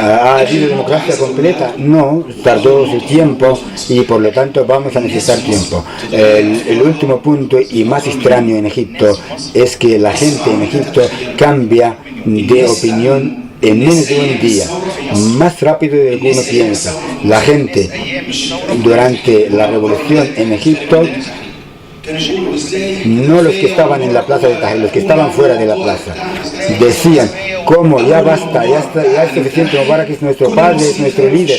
ha habido democracia completa? No, tardó su tiempo, y por lo tanto vamos a necesitar tiempo. El último punto y más extraño en Egipto es que la gente en Egipto cambia de opinión en menos de un día, más rápido de lo que uno piensa. La gente durante la revolución en Egipto, no los que estaban en la plaza de Tahrir, los que estaban fuera de la plaza, decían: ¿cómo? Ya basta, ya es suficiente. Mubarak es nuestro padre, es nuestro líder.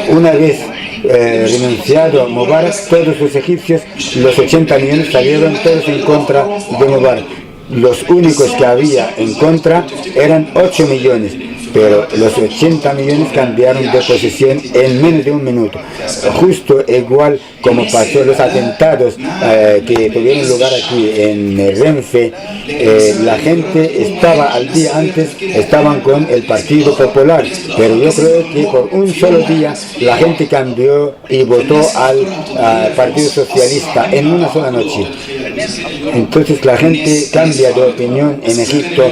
Una vez renunciado Mubarak, todos los egipcios, los 80 millones, salieron todos en contra de Mubarak. Los únicos que había en contra eran 8 millones. Pero los 80 millones cambiaron de posición en menos de un minuto. Justo igual como pasó los atentados que tuvieron lugar aquí en Renfe. La gente estaba al día antes, estaban con el Partido Popular, pero yo creo que por un solo día la gente cambió y votó al Partido Socialista en una sola noche. Entonces la gente cambia de opinión en Egipto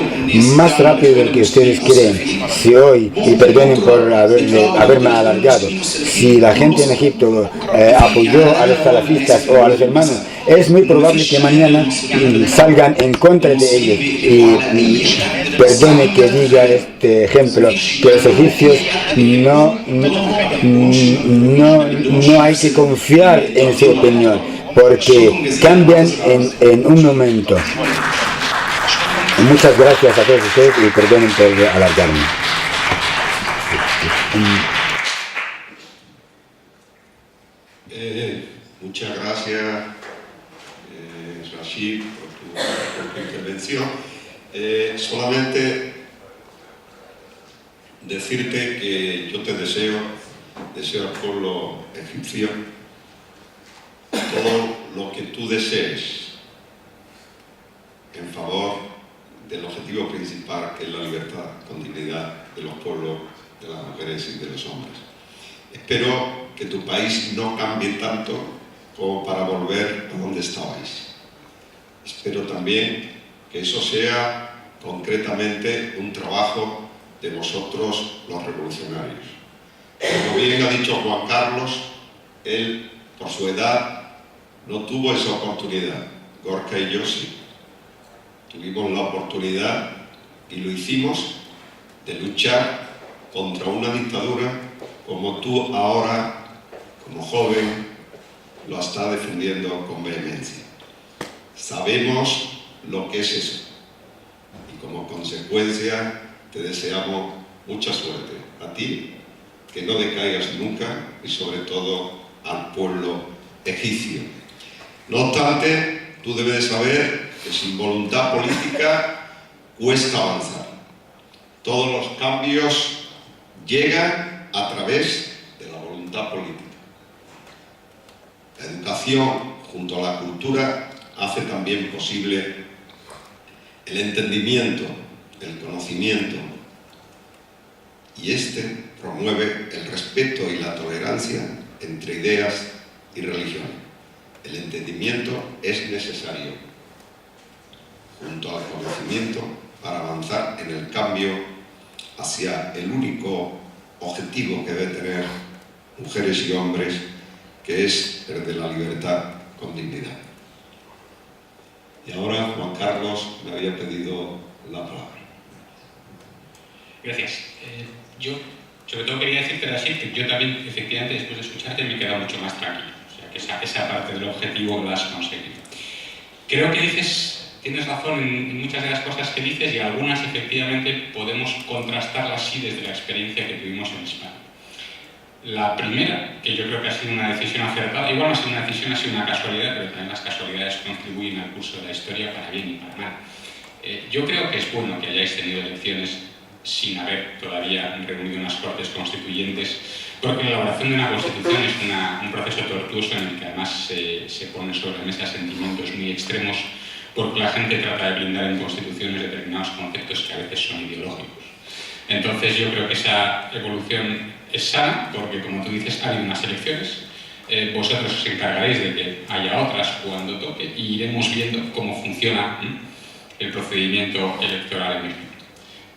más rápido de lo que ustedes creen. Si hoy, y perdonen por haberme alargado, si la gente en Egipto apoyó a los salafistas o a los hermanos, es muy probable que mañana salgan en contra de ellos. Y perdone que diga este ejemplo, que los egipcios no hay que confiar en su opinión, porque cambian en un momento. Muchas gracias a todos ustedes y perdonen por alargarme. Muchas gracias, Rashid, por tu intervención. Solamente decirte que yo te deseo al pueblo egipcio todo lo que tú desees en favor del objetivo principal, que es la libertad con dignidad de los pueblos, de las mujeres y de los hombres. Espero que tu país no cambie tanto como para volver a donde estabais. Espero también que eso sea concretamente un trabajo de vosotros los revolucionarios. Como bien ha dicho Juan Carlos, él, por su edad, no tuvo esa oportunidad. Gorka y yo sí. Tuvimos la oportunidad y lo hicimos de luchar contra una dictadura como tú ahora, como joven, lo estás defendiendo con vehemencia. Sabemos lo que es eso. Y como consecuencia te deseamos mucha suerte. A ti, que no decaigas nunca, y sobre todo al pueblo egipcio. No obstante, tú debes de saber que sin voluntad política cuesta avanzar. Todos los cambios llegan a través de la voluntad política. La educación junto a la cultura hace también posible el entendimiento, el conocimiento, y este promueve el respeto y la tolerancia entre ideas y religiones. El entendimiento es necesario, junto al conocimiento, para avanzar en el cambio hacia el único objetivo que deben tener mujeres y hombres, que es el de la libertad con dignidad. Y ahora Juan Carlos me había pedido la palabra. Gracias. Yo, sobre todo, quería decirte, Rashid, que yo también, efectivamente, después de escucharte, me he quedado mucho más tranquilo. O sea, que esa parte del objetivo la has conseguido. Creo que tienes razón en muchas de las cosas que dices, y algunas, efectivamente, podemos contrastarlas sí desde la experiencia que tuvimos en España. La primera, que yo creo que ha sido una decisión acertada, igual no ha sido una decisión, ha sido una casualidad, pero también las casualidades contribuyen al curso de la historia para bien y para mal. Yo creo que es bueno que hayáis tenido elecciones sin haber todavía reunido unas cortes constituyentes, porque la elaboración de una constitución es un proceso tortuoso en el que además se ponen sobre la mesa sentimientos muy extremos, porque la gente trata de blindar en constituciones determinados conceptos que a veces son ideológicos. Entonces yo creo que esa evolución es sana, porque como tú dices, ha habido unas elecciones, vosotros os encargaréis de que haya otras cuando toque, y iremos viendo cómo funciona el procedimiento electoral en México.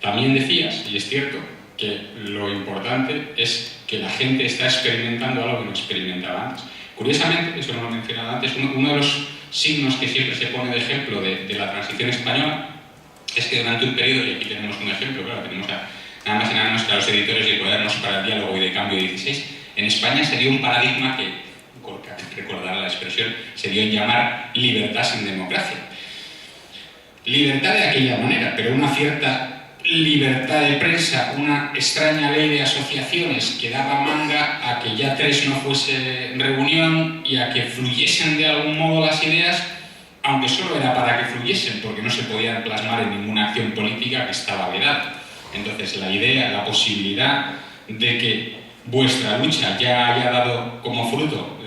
También decías, y es cierto, que lo importante es que la gente está experimentando algo que no experimentaba antes. Curiosamente, eso no lo he mencionado antes, uno de los signos que siempre se pone de ejemplo de la transición española es que durante un periodo, y aquí tenemos un ejemplo, claro, tenemos nada más y nada menos que a los editores y cuadernos para el diálogo y de cambio 16, en España se dio un paradigma que, recordar la expresión, se dio en llamar libertad sin democracia. Libertad de aquella manera, pero una cierta libertad de prensa, una extraña ley de asociaciones que daba manga a que ya tres no fuese reunión y a que fluyesen de algún modo las ideas, aunque solo era para que fluyesen, porque no se podían plasmar en ninguna acción política que estaba vedada. Entonces la idea, la posibilidad de que vuestra lucha ya haya dado como fruto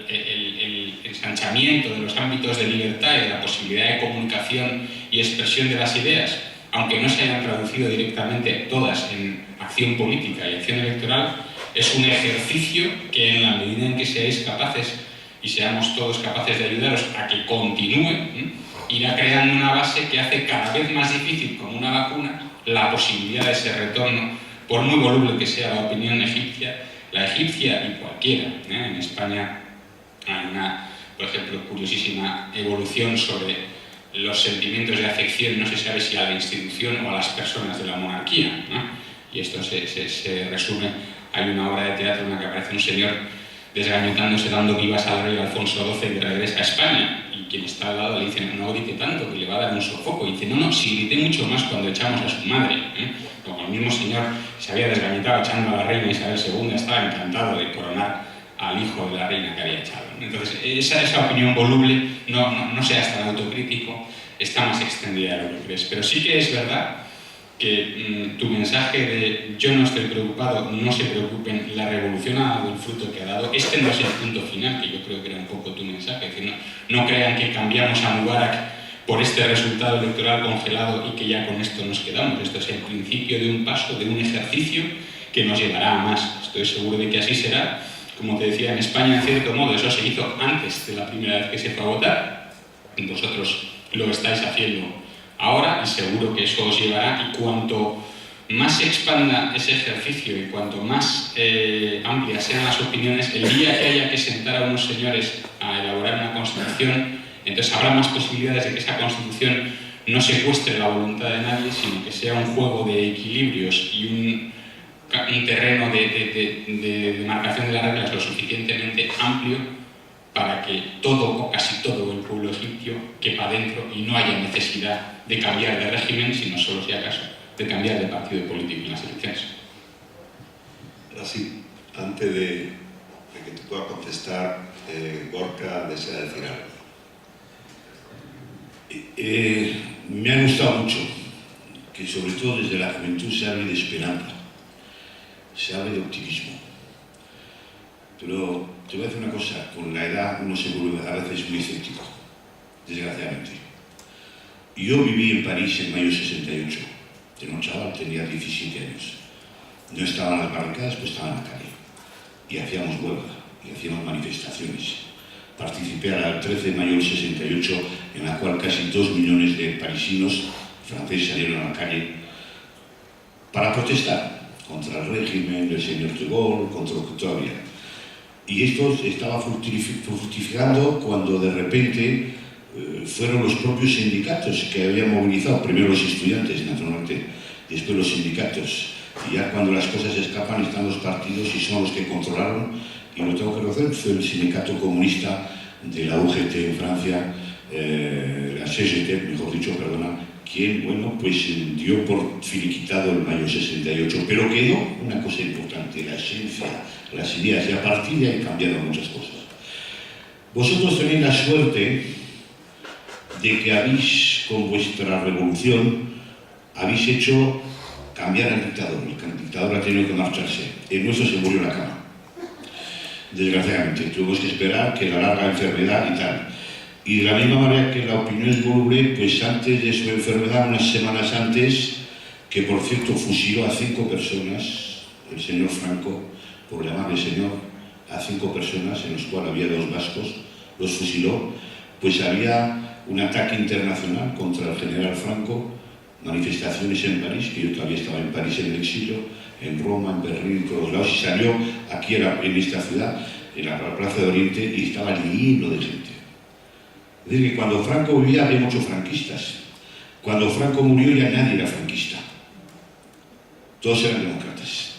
el ensanchamiento de los ámbitos de libertad y de la posibilidad de comunicación y expresión de las ideas, aunque no se hayan traducido directamente todas en acción política y acción electoral, es un ejercicio que, en la medida en que seáis capaces y seamos todos capaces de ayudaros a que continúe, irá creando una base que hace cada vez más difícil, como una vacuna, la posibilidad de ese retorno, por muy voluble que sea la opinión egipcia, la egipcia y cualquiera. En España hay una, por ejemplo, curiosísima evolución sobre los sentimientos de afección, no se sabe si a la institución o a las personas de la monarquía, ¿no? Y esto se resume, hay una obra de teatro en la que aparece un señor desgañotándose, dando vivas al rey Alfonso XII que regresa a España, y quien está al lado le dice: no grite tanto, que le va a dar un sofoco, y dice: no, si grité mucho más cuando echamos a su madre, Como el mismo señor se había desgañitado echando a la reina Isabel II, estaba encantado de coronar al hijo de la reina que había echado. Entonces, esa opinión voluble, no seas tan autocrítico, está más extendida de lo que crees. Pero sí que es verdad que tu mensaje de yo no estoy preocupado, no se preocupen, la revolución ha dado el fruto que ha dado, este no es el punto final, que yo creo que era un poco tu mensaje, es decir, no crean que cambiamos a Mubarak por este resultado electoral congelado y que ya con esto nos quedamos. Esto es el principio de un paso, de un ejercicio que nos llevará a más. Estoy seguro de que así será. Como te decía, en España, en cierto modo, eso se hizo antes de la primera vez que se fue a votar. Vosotros lo estáis haciendo ahora y seguro que eso os llevará, y cuanto más se expanda ese ejercicio y cuanto más amplias sean las opiniones, el día que haya que sentar a unos señores a elaborar una constitución, entonces habrá más posibilidades de que esa constitución no secuestre la voluntad de nadie, sino que sea un juego de equilibrios y un terreno de marcación de las reglas lo suficientemente amplio para que todo o casi todo el pueblo egipcio quepa dentro y no haya necesidad de cambiar de régimen, sino solo si acaso de cambiar de partido político en las elecciones. Ahora sí, antes de que te pueda contestar, Gorka desea decir algo. Me ha gustado mucho que sobre todo desde la juventud se hable de esperanza, se hable de optimismo. Pero te voy a decir una cosa, con la edad uno se vuelve a veces muy escéptico, desgraciadamente. Yo viví en París en mayo de 68, era un chaval, tenía 17 años. No estaba en las barricadas, pues estaba en la calle. Y hacíamos huelga, y hacíamos manifestaciones. Participé al 13 de mayo del 68, en la cual casi 2 millones de parisinos franceses salieron a la calle para protestar contra el régimen del señor de Gaulle, contra lo que todavía. Y esto estaba fructificando cuando de repente fueron los propios sindicatos que habían movilizado, primero los estudiantes, naturalmente, después los sindicatos. Y ya cuando las cosas escapan están los partidos y son los que controlaron, y lo tengo que reconocer, fue el sindicato comunista de la UGT en Francia, la CGT, mejor dicho, perdona, quien, bueno, pues dio por finiquitado el mayo 68, pero quedó una cosa importante, la esencia, las ideas, y a partir de ahí cambiaron muchas cosas. Vosotros tenéis la suerte de que habéis, con vuestra revolución, habéis hecho cambiar al dictador. El dictador ha tenido que marcharse. En nuestro se murió en la cama. Desgraciadamente, tuvimos que esperar que la larga enfermedad y tal. Y de la misma manera que la opinión es voluble, pues antes de su enfermedad, unas semanas antes, que por cierto fusiló a 5 personas, el señor Franco, por llamarle señor, a 5 personas, en los cuales había 2 vascos, los fusiló, pues había un ataque internacional contra el general Franco, manifestaciones en París, que yo todavía estaba en París en el exilio, en Roma, en Berlín, en todos lados, y salió aquí en esta ciudad, en la Plaza de Oriente, y estaba lleno de gente. Es decir, que cuando Franco vivía había muchos franquistas. Cuando Franco murió ya nadie era franquista. Todos eran demócratas.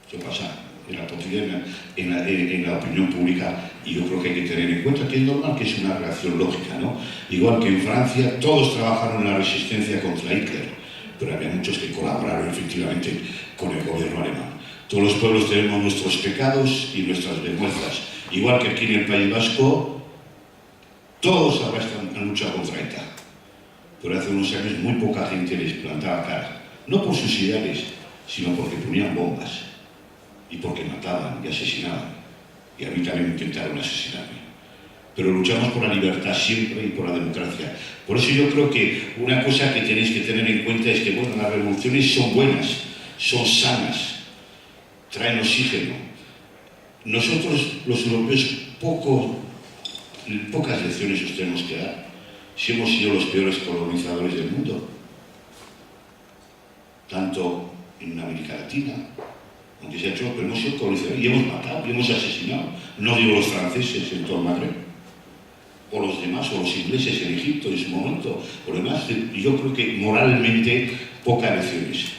Eso pasa en la cotidiana, en la opinión pública, y yo creo que hay que tener en cuenta que es normal, que es una reacción lógica, ¿no? Igual que en Francia todos trabajaron en la resistencia contra Hitler, pero había muchos que colaboraron efectivamente con el gobierno alemán. Todos los pueblos tenemos nuestros pecados y nuestras vergüenzas. Igual que aquí en el País Vasco, todos ahora han luchado contra ETA, pero hace unos años muy poca gente les plantaba cara, no por sus ideales, sino porque ponían bombas y porque mataban y asesinaban, y a mí también intentaron asesinarme. Pero luchamos por la libertad siempre y por la democracia. Por eso yo creo que una cosa que tenéis que tener en cuenta es que, bueno, las revoluciones son buenas, son sanas, traen oxígeno. Nosotros, los europeos, pocas lecciones os tenemos que dar, si hemos sido los peores colonizadores del mundo, tanto en América Latina, aunque se ha hecho, pero hemos sido colonizadores y hemos matado y hemos asesinado. No digo los franceses en todo el Magreb, o los demás, o los ingleses en Egipto en su momento, o demás. Yo creo que moralmente pocas lecciones.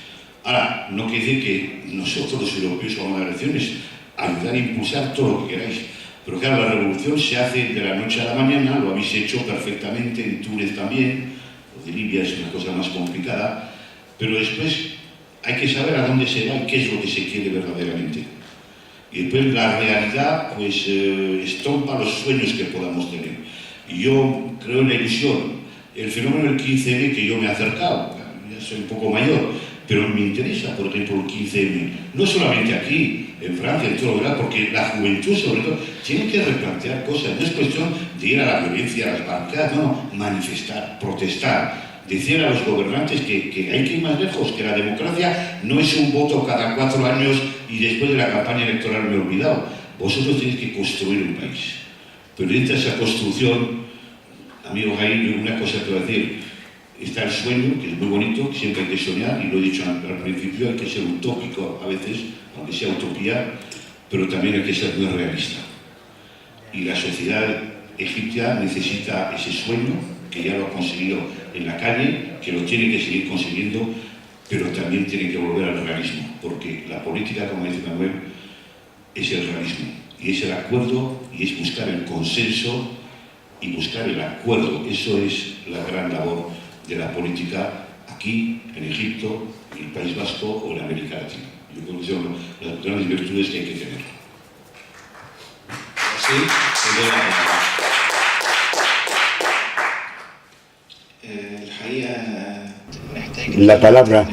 Ahora, no quiere decir que nosotros los europeos vamos a dar lecciones, ayudar a impulsar todo lo que queráis. Pero claro, la revolución se hace de la noche a la mañana, lo habéis hecho perfectamente, en Túnez también, lo de Libia es una cosa más complicada, pero después hay que saber a dónde se va y qué es lo que se quiere verdaderamente. Y después la realidad pues estompa los sueños que podamos tener. Y yo creo en la ilusión. El fenómeno del 15M, que yo me he acercado, ya soy un poco mayor, pero me interesa, por ejemplo, el 15M, no solamente aquí, en Francia, en todo lugar, porque la juventud, sobre todo, tiene que replantear cosas. No es cuestión de ir a la violencia, a las barricadas, no, manifestar, protestar, decir a los gobernantes que hay que ir más lejos, que la democracia no es un voto cada 4 años y después de la campaña electoral me he olvidado. Vosotros tenéis que construir un país. Pero dentro de esa construcción, amigo Jair, una cosa que voy a decir, está el sueño, que es muy bonito, que siempre hay que soñar, y lo he dicho al principio, hay que ser utópico a veces, aunque sea utopía, pero también hay que ser muy realista. Y la sociedad egipcia necesita ese sueño, que ya lo ha conseguido en la calle, que lo tiene que seguir consiguiendo, pero también tiene que volver al realismo, porque la política, como dice Manuel, es el realismo. y es el acuerdo, y es buscar el consenso y buscar el acuerdo. Eso es la gran labor de la política aquí, en Egipto, en el País Vasco o en América Latina. Yo creo que son las grandes virtudes que hay que tener. Sí, La palabra,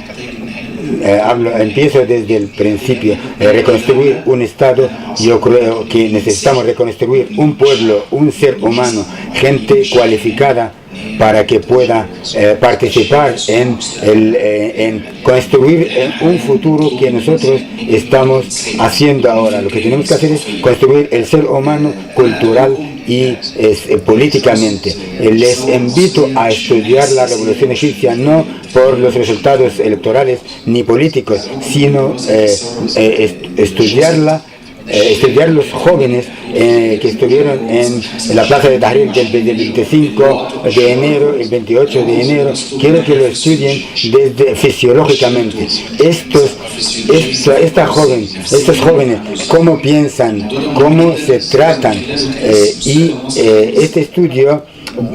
empiezo desde el principio, reconstruir un Estado. Yo creo que necesitamos reconstruir un pueblo, un ser humano, gente cualificada para que pueda participar en construir un futuro que nosotros estamos haciendo ahora. Lo que tenemos que hacer es construir el ser humano cultural y políticamente. Les invito a estudiar la revolución egipcia, no por los resultados electorales ni políticos, sino estudiar los jóvenes que estuvieron en la plaza de Tahrir del 25 de enero, el 28 de enero. Quiero que lo estudien fisiológicamente. Estos jóvenes, cómo piensan, cómo se tratan, y este estudio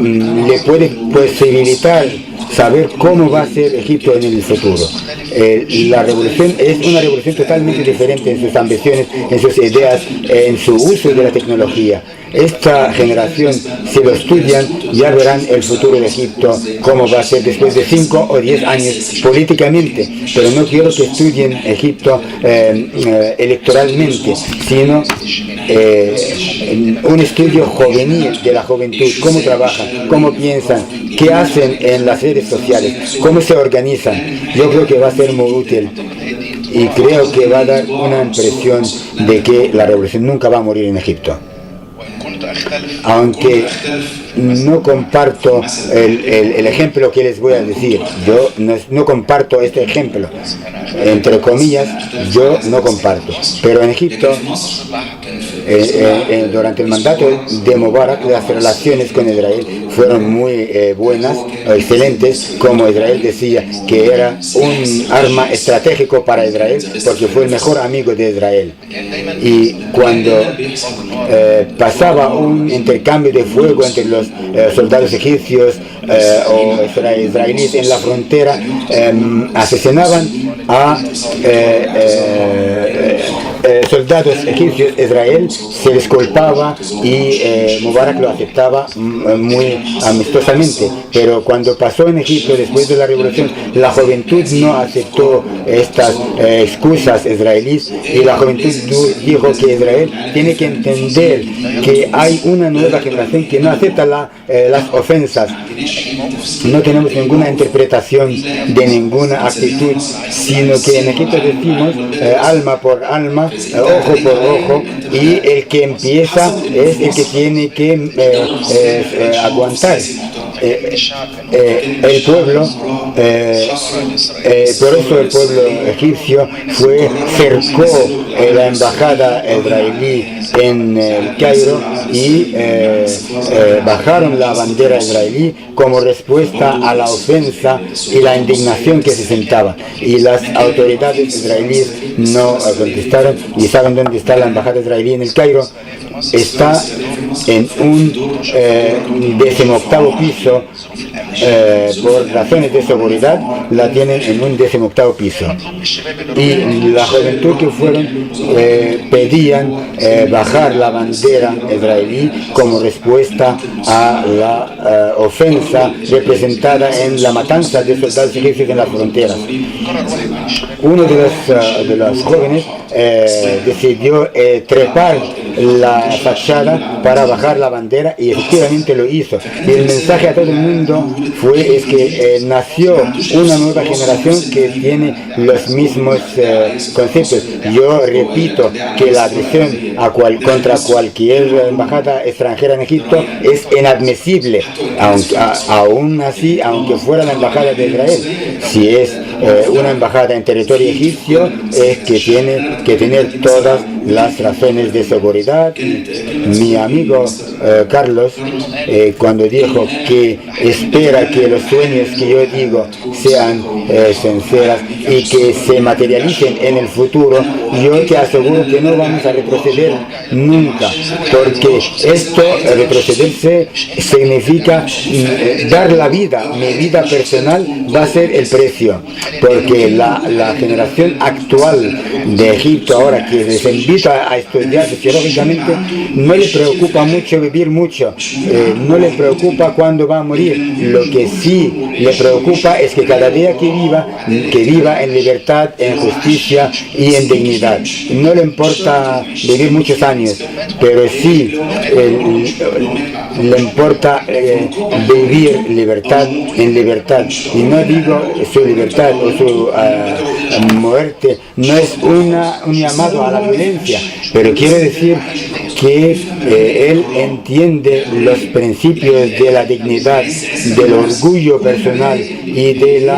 le puede posibilitar saber cómo va a ser Egipto en el futuro. La revolución es una revolución totalmente diferente en sus ambiciones, en sus ideas, en su uso de la tecnología. Esta generación, si lo estudian, ya verán el futuro de Egipto, cómo va a ser después de 5 o 10 años políticamente. Pero no quiero que estudien Egipto electoralmente, sino un estudio juvenil de la juventud, cómo trabajan, cómo piensan, qué hacen en las redes sociales, cómo se organizan. Yo creo que va a ser muy útil y creo que va a dar una impresión de que la revolución nunca va a morir en Egipto. Aunque no comparto el ejemplo que les voy a decir, yo no comparto este ejemplo, entre comillas, yo no comparto, pero en Egipto, durante el mandato de Mubarak, las relaciones con Israel fueron muy buenas, excelentes, como Israel decía que era un arma estratégico para Israel, porque fue el mejor amigo de Israel. Y cuando pasaba un intercambio de fuego entre los soldados egipcios o israelíes en la frontera, asesinaban a soldados egipcios. Israel se disculpaba y Mubarak lo aceptaba muy amistosamente, pero cuando pasó en Egipto después de la revolución, la juventud no aceptó estas excusas israelíes, y la juventud dijo que Israel tiene que entender que hay una nueva generación que no acepta las ofensas. No tenemos ninguna interpretación de ninguna actitud, sino que en Egipto decimos alma por alma, ojo por ojo, y el que empieza es el que tiene que aguantar. El pueblo, por eso el pueblo egipcio cercó la embajada israelí en el Cairo y bajaron la bandera israelí como respuesta a la ofensa y la indignación que se sentaba, y las autoridades israelíes no contestaron. ¿Y saben dónde está la embajada israelí en el Cairo? Está en un 18º piso, por razones de seguridad la tienen en un 18º piso, y la juventud que fueron pedían bajar la bandera israelí como respuesta a la ofensa representada en la matanza de soldados egipcios en las fronteras. Uno de los jóvenes decidió trepar la fachada para bajar la bandera, y efectivamente lo hizo, y el mensaje a todo el mundo fue que nació una nueva generación que tiene los mismos conceptos. Yo repito que la agresión contra cualquier embajada extranjera en Egipto es inadmisible, aún así, aunque fuera la embajada de Israel. Si es una embajada en territorio egipcio es que tiene que tener todas las razones de seguridad. Mi amigo Carlos, cuando dijo que espera que los sueños que yo digo sean sinceras y que se materialicen en el futuro, yo te aseguro que no vamos a retroceder nunca, porque esto, retrocederse, significa dar la vida. Mi vida personal va a ser el precio, porque la generación actual de Egipto ahora, que les invita a estudiar sociológicamente, no le preocupa mucho vivir mucho, no le preocupa cuándo va a morir. Lo que sí le preocupa es que cada día que viva en libertad, en justicia y en dignidad. No le importa vivir muchos años, pero sí le importa vivir libertad en libertad. Y no digo su libertad o su muerte, no es un llamado a la violencia, pero quiero decir que él entiende los principios de la dignidad, del orgullo personal y del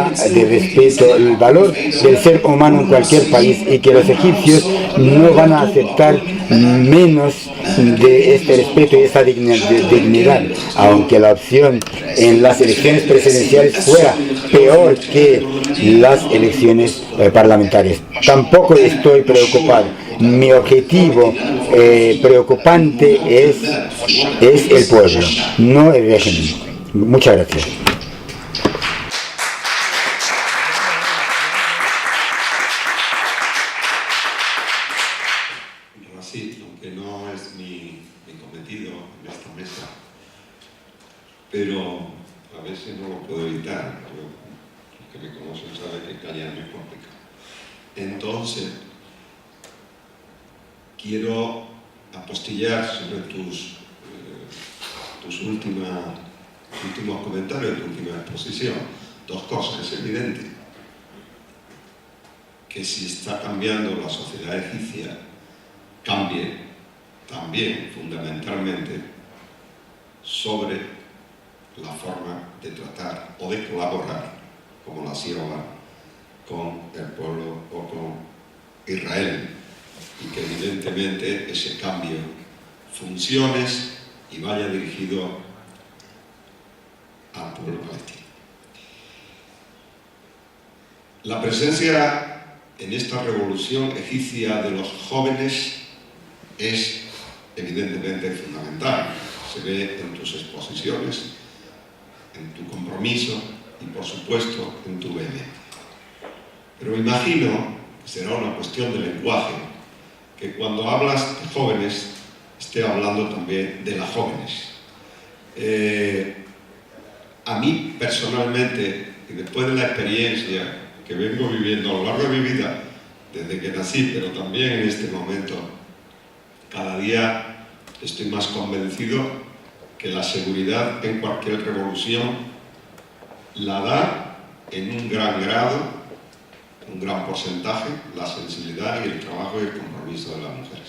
respeto, el valor del ser humano en cualquier país, y que los egipcios no van a aceptar menos de este respeto y esa dignidad, aunque la opción en las elecciones presidenciales fuera peor que las elecciones parlamentarias. Tampoco estoy preocupado. Mi objetivo preocupante es el pueblo, no el régimen. Muchas gracias. Así, aunque no es mi cometido en esta mesa, pero a veces no lo puedo evitar. Los que me conocen saben que callarme es complicado. Entonces, quiero apostillar sobre tus últimos comentarios, tu última exposición. Dos cosas, es evidente que si está cambiando la sociedad egipcia, cambie también fundamentalmente sobre la forma de tratar o de colaborar, como la sierva, con el pueblo o con Israel, y que evidentemente ese cambio funciones y vaya dirigido al pueblo palestino. La presencia en esta revolución egipcia de los jóvenes es evidentemente fundamental. Se ve en tus exposiciones, en tu compromiso y por supuesto en tu vehemencia. Pero me imagino que será una cuestión de lenguaje, que cuando hablas de jóvenes esté hablando también de las jóvenes. A mí personalmente, y después de la experiencia que vengo viviendo a lo largo de mi vida, desde que nací, pero también en este momento, cada día estoy más convencido que la seguridad en cualquier revolución la da en un gran grado, un gran porcentaje, la sensibilidad y el trabajo y el compromiso de las mujeres.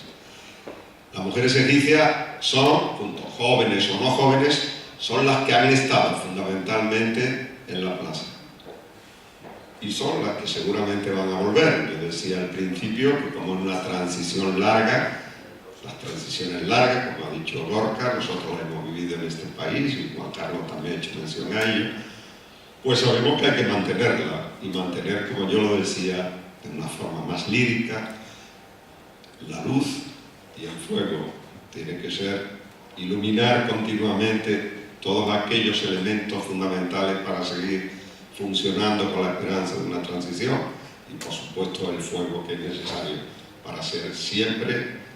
Las mujeres egipcias son, junto jóvenes o no jóvenes, son las que han estado fundamentalmente en la plaza. Y son las que seguramente van a volver. Yo decía al principio que como en una transición larga, las transiciones largas, como ha dicho Gorka, nosotros las hemos vivido en este país, y Juan Carlos también ha hecho mención a ello, pues sabemos que hay que mantenerla, y mantener, como yo lo decía, de una forma más lírica. La luz y el fuego tienen que ser iluminar continuamente todos aquellos elementos fundamentales para seguir funcionando con la esperanza de una transición, y por supuesto el fuego que es necesario para ser siempre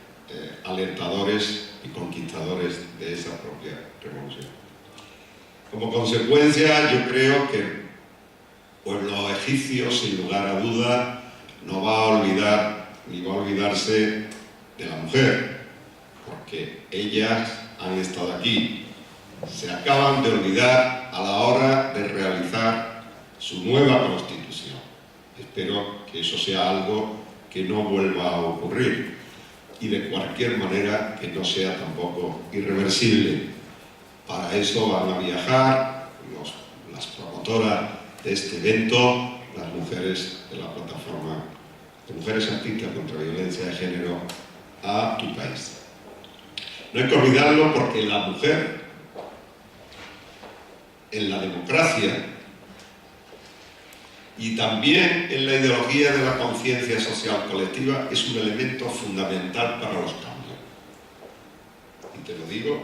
alentadores y conquistadores de esa propia revolución. Como consecuencia, yo creo que el pueblo egipcio, sin lugar a duda, no va a olvidar ni va a olvidarse de la mujer, porque ellas han estado aquí. Se acaban de olvidar a la hora de realizar su nueva constitución. Espero que eso sea algo que no vuelva a ocurrir, y de cualquier manera que no sea tampoco irreversible. Para eso van a viajar las promotoras de este evento, las mujeres de la plataforma de Mujeres Artistas contra la Violencia de Género a tu país. No hay que olvidarlo porque la mujer en la democracia y también en la ideología de la conciencia social colectiva es un elemento fundamental para los cambios. Y te lo digo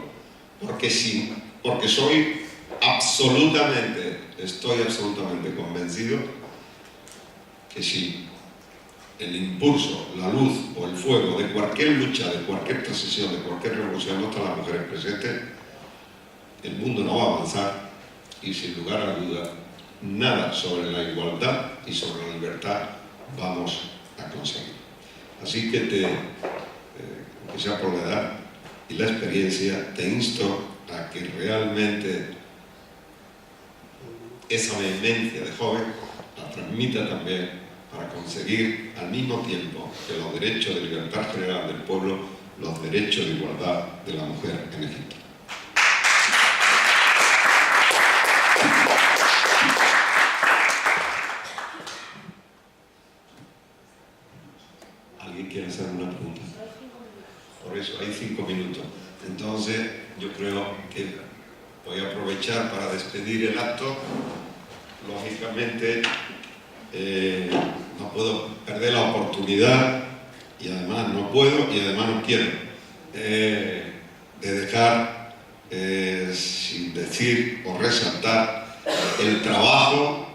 porque estoy absolutamente convencido que si el impulso, la luz o el fuego de cualquier lucha, de cualquier transición, de cualquier revolución no están las mujeres presentes, el mundo no va a avanzar y sin lugar a duda nada sobre la igualdad y sobre la libertad vamos a conseguir. Así que aunque sea por la edad y la experiencia, te insto a que realmente esa vehemencia de joven la transmita también para conseguir al mismo tiempo que los derechos de libertad general del pueblo, los derechos de igualdad de la mujer en Egipto. ¿Alguien quiere hacer una pregunta? Por eso hay 5 minutos. Entonces yo creo que voy a aprovechar para despedir el acto. Lógicamente no puedo perder la oportunidad y además no puedo y además no quiero de dejar sin decir o resaltar el trabajo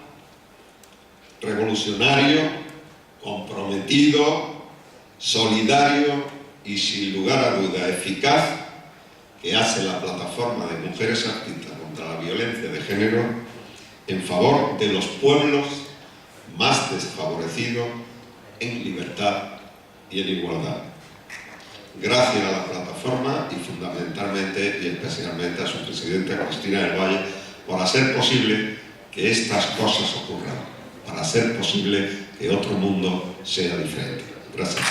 revolucionario, comprometido, solidario y sin lugar a duda eficaz que hace la plataforma de Mujeres Artistas contra la Violencia de Género en favor de los pueblos más desfavorecidos en libertad y en igualdad. Gracias a la plataforma y fundamentalmente y especialmente a su presidenta Cristina del Valle por hacer posible que estas cosas ocurran, para hacer posible que otro mundo sea diferente. Gracias.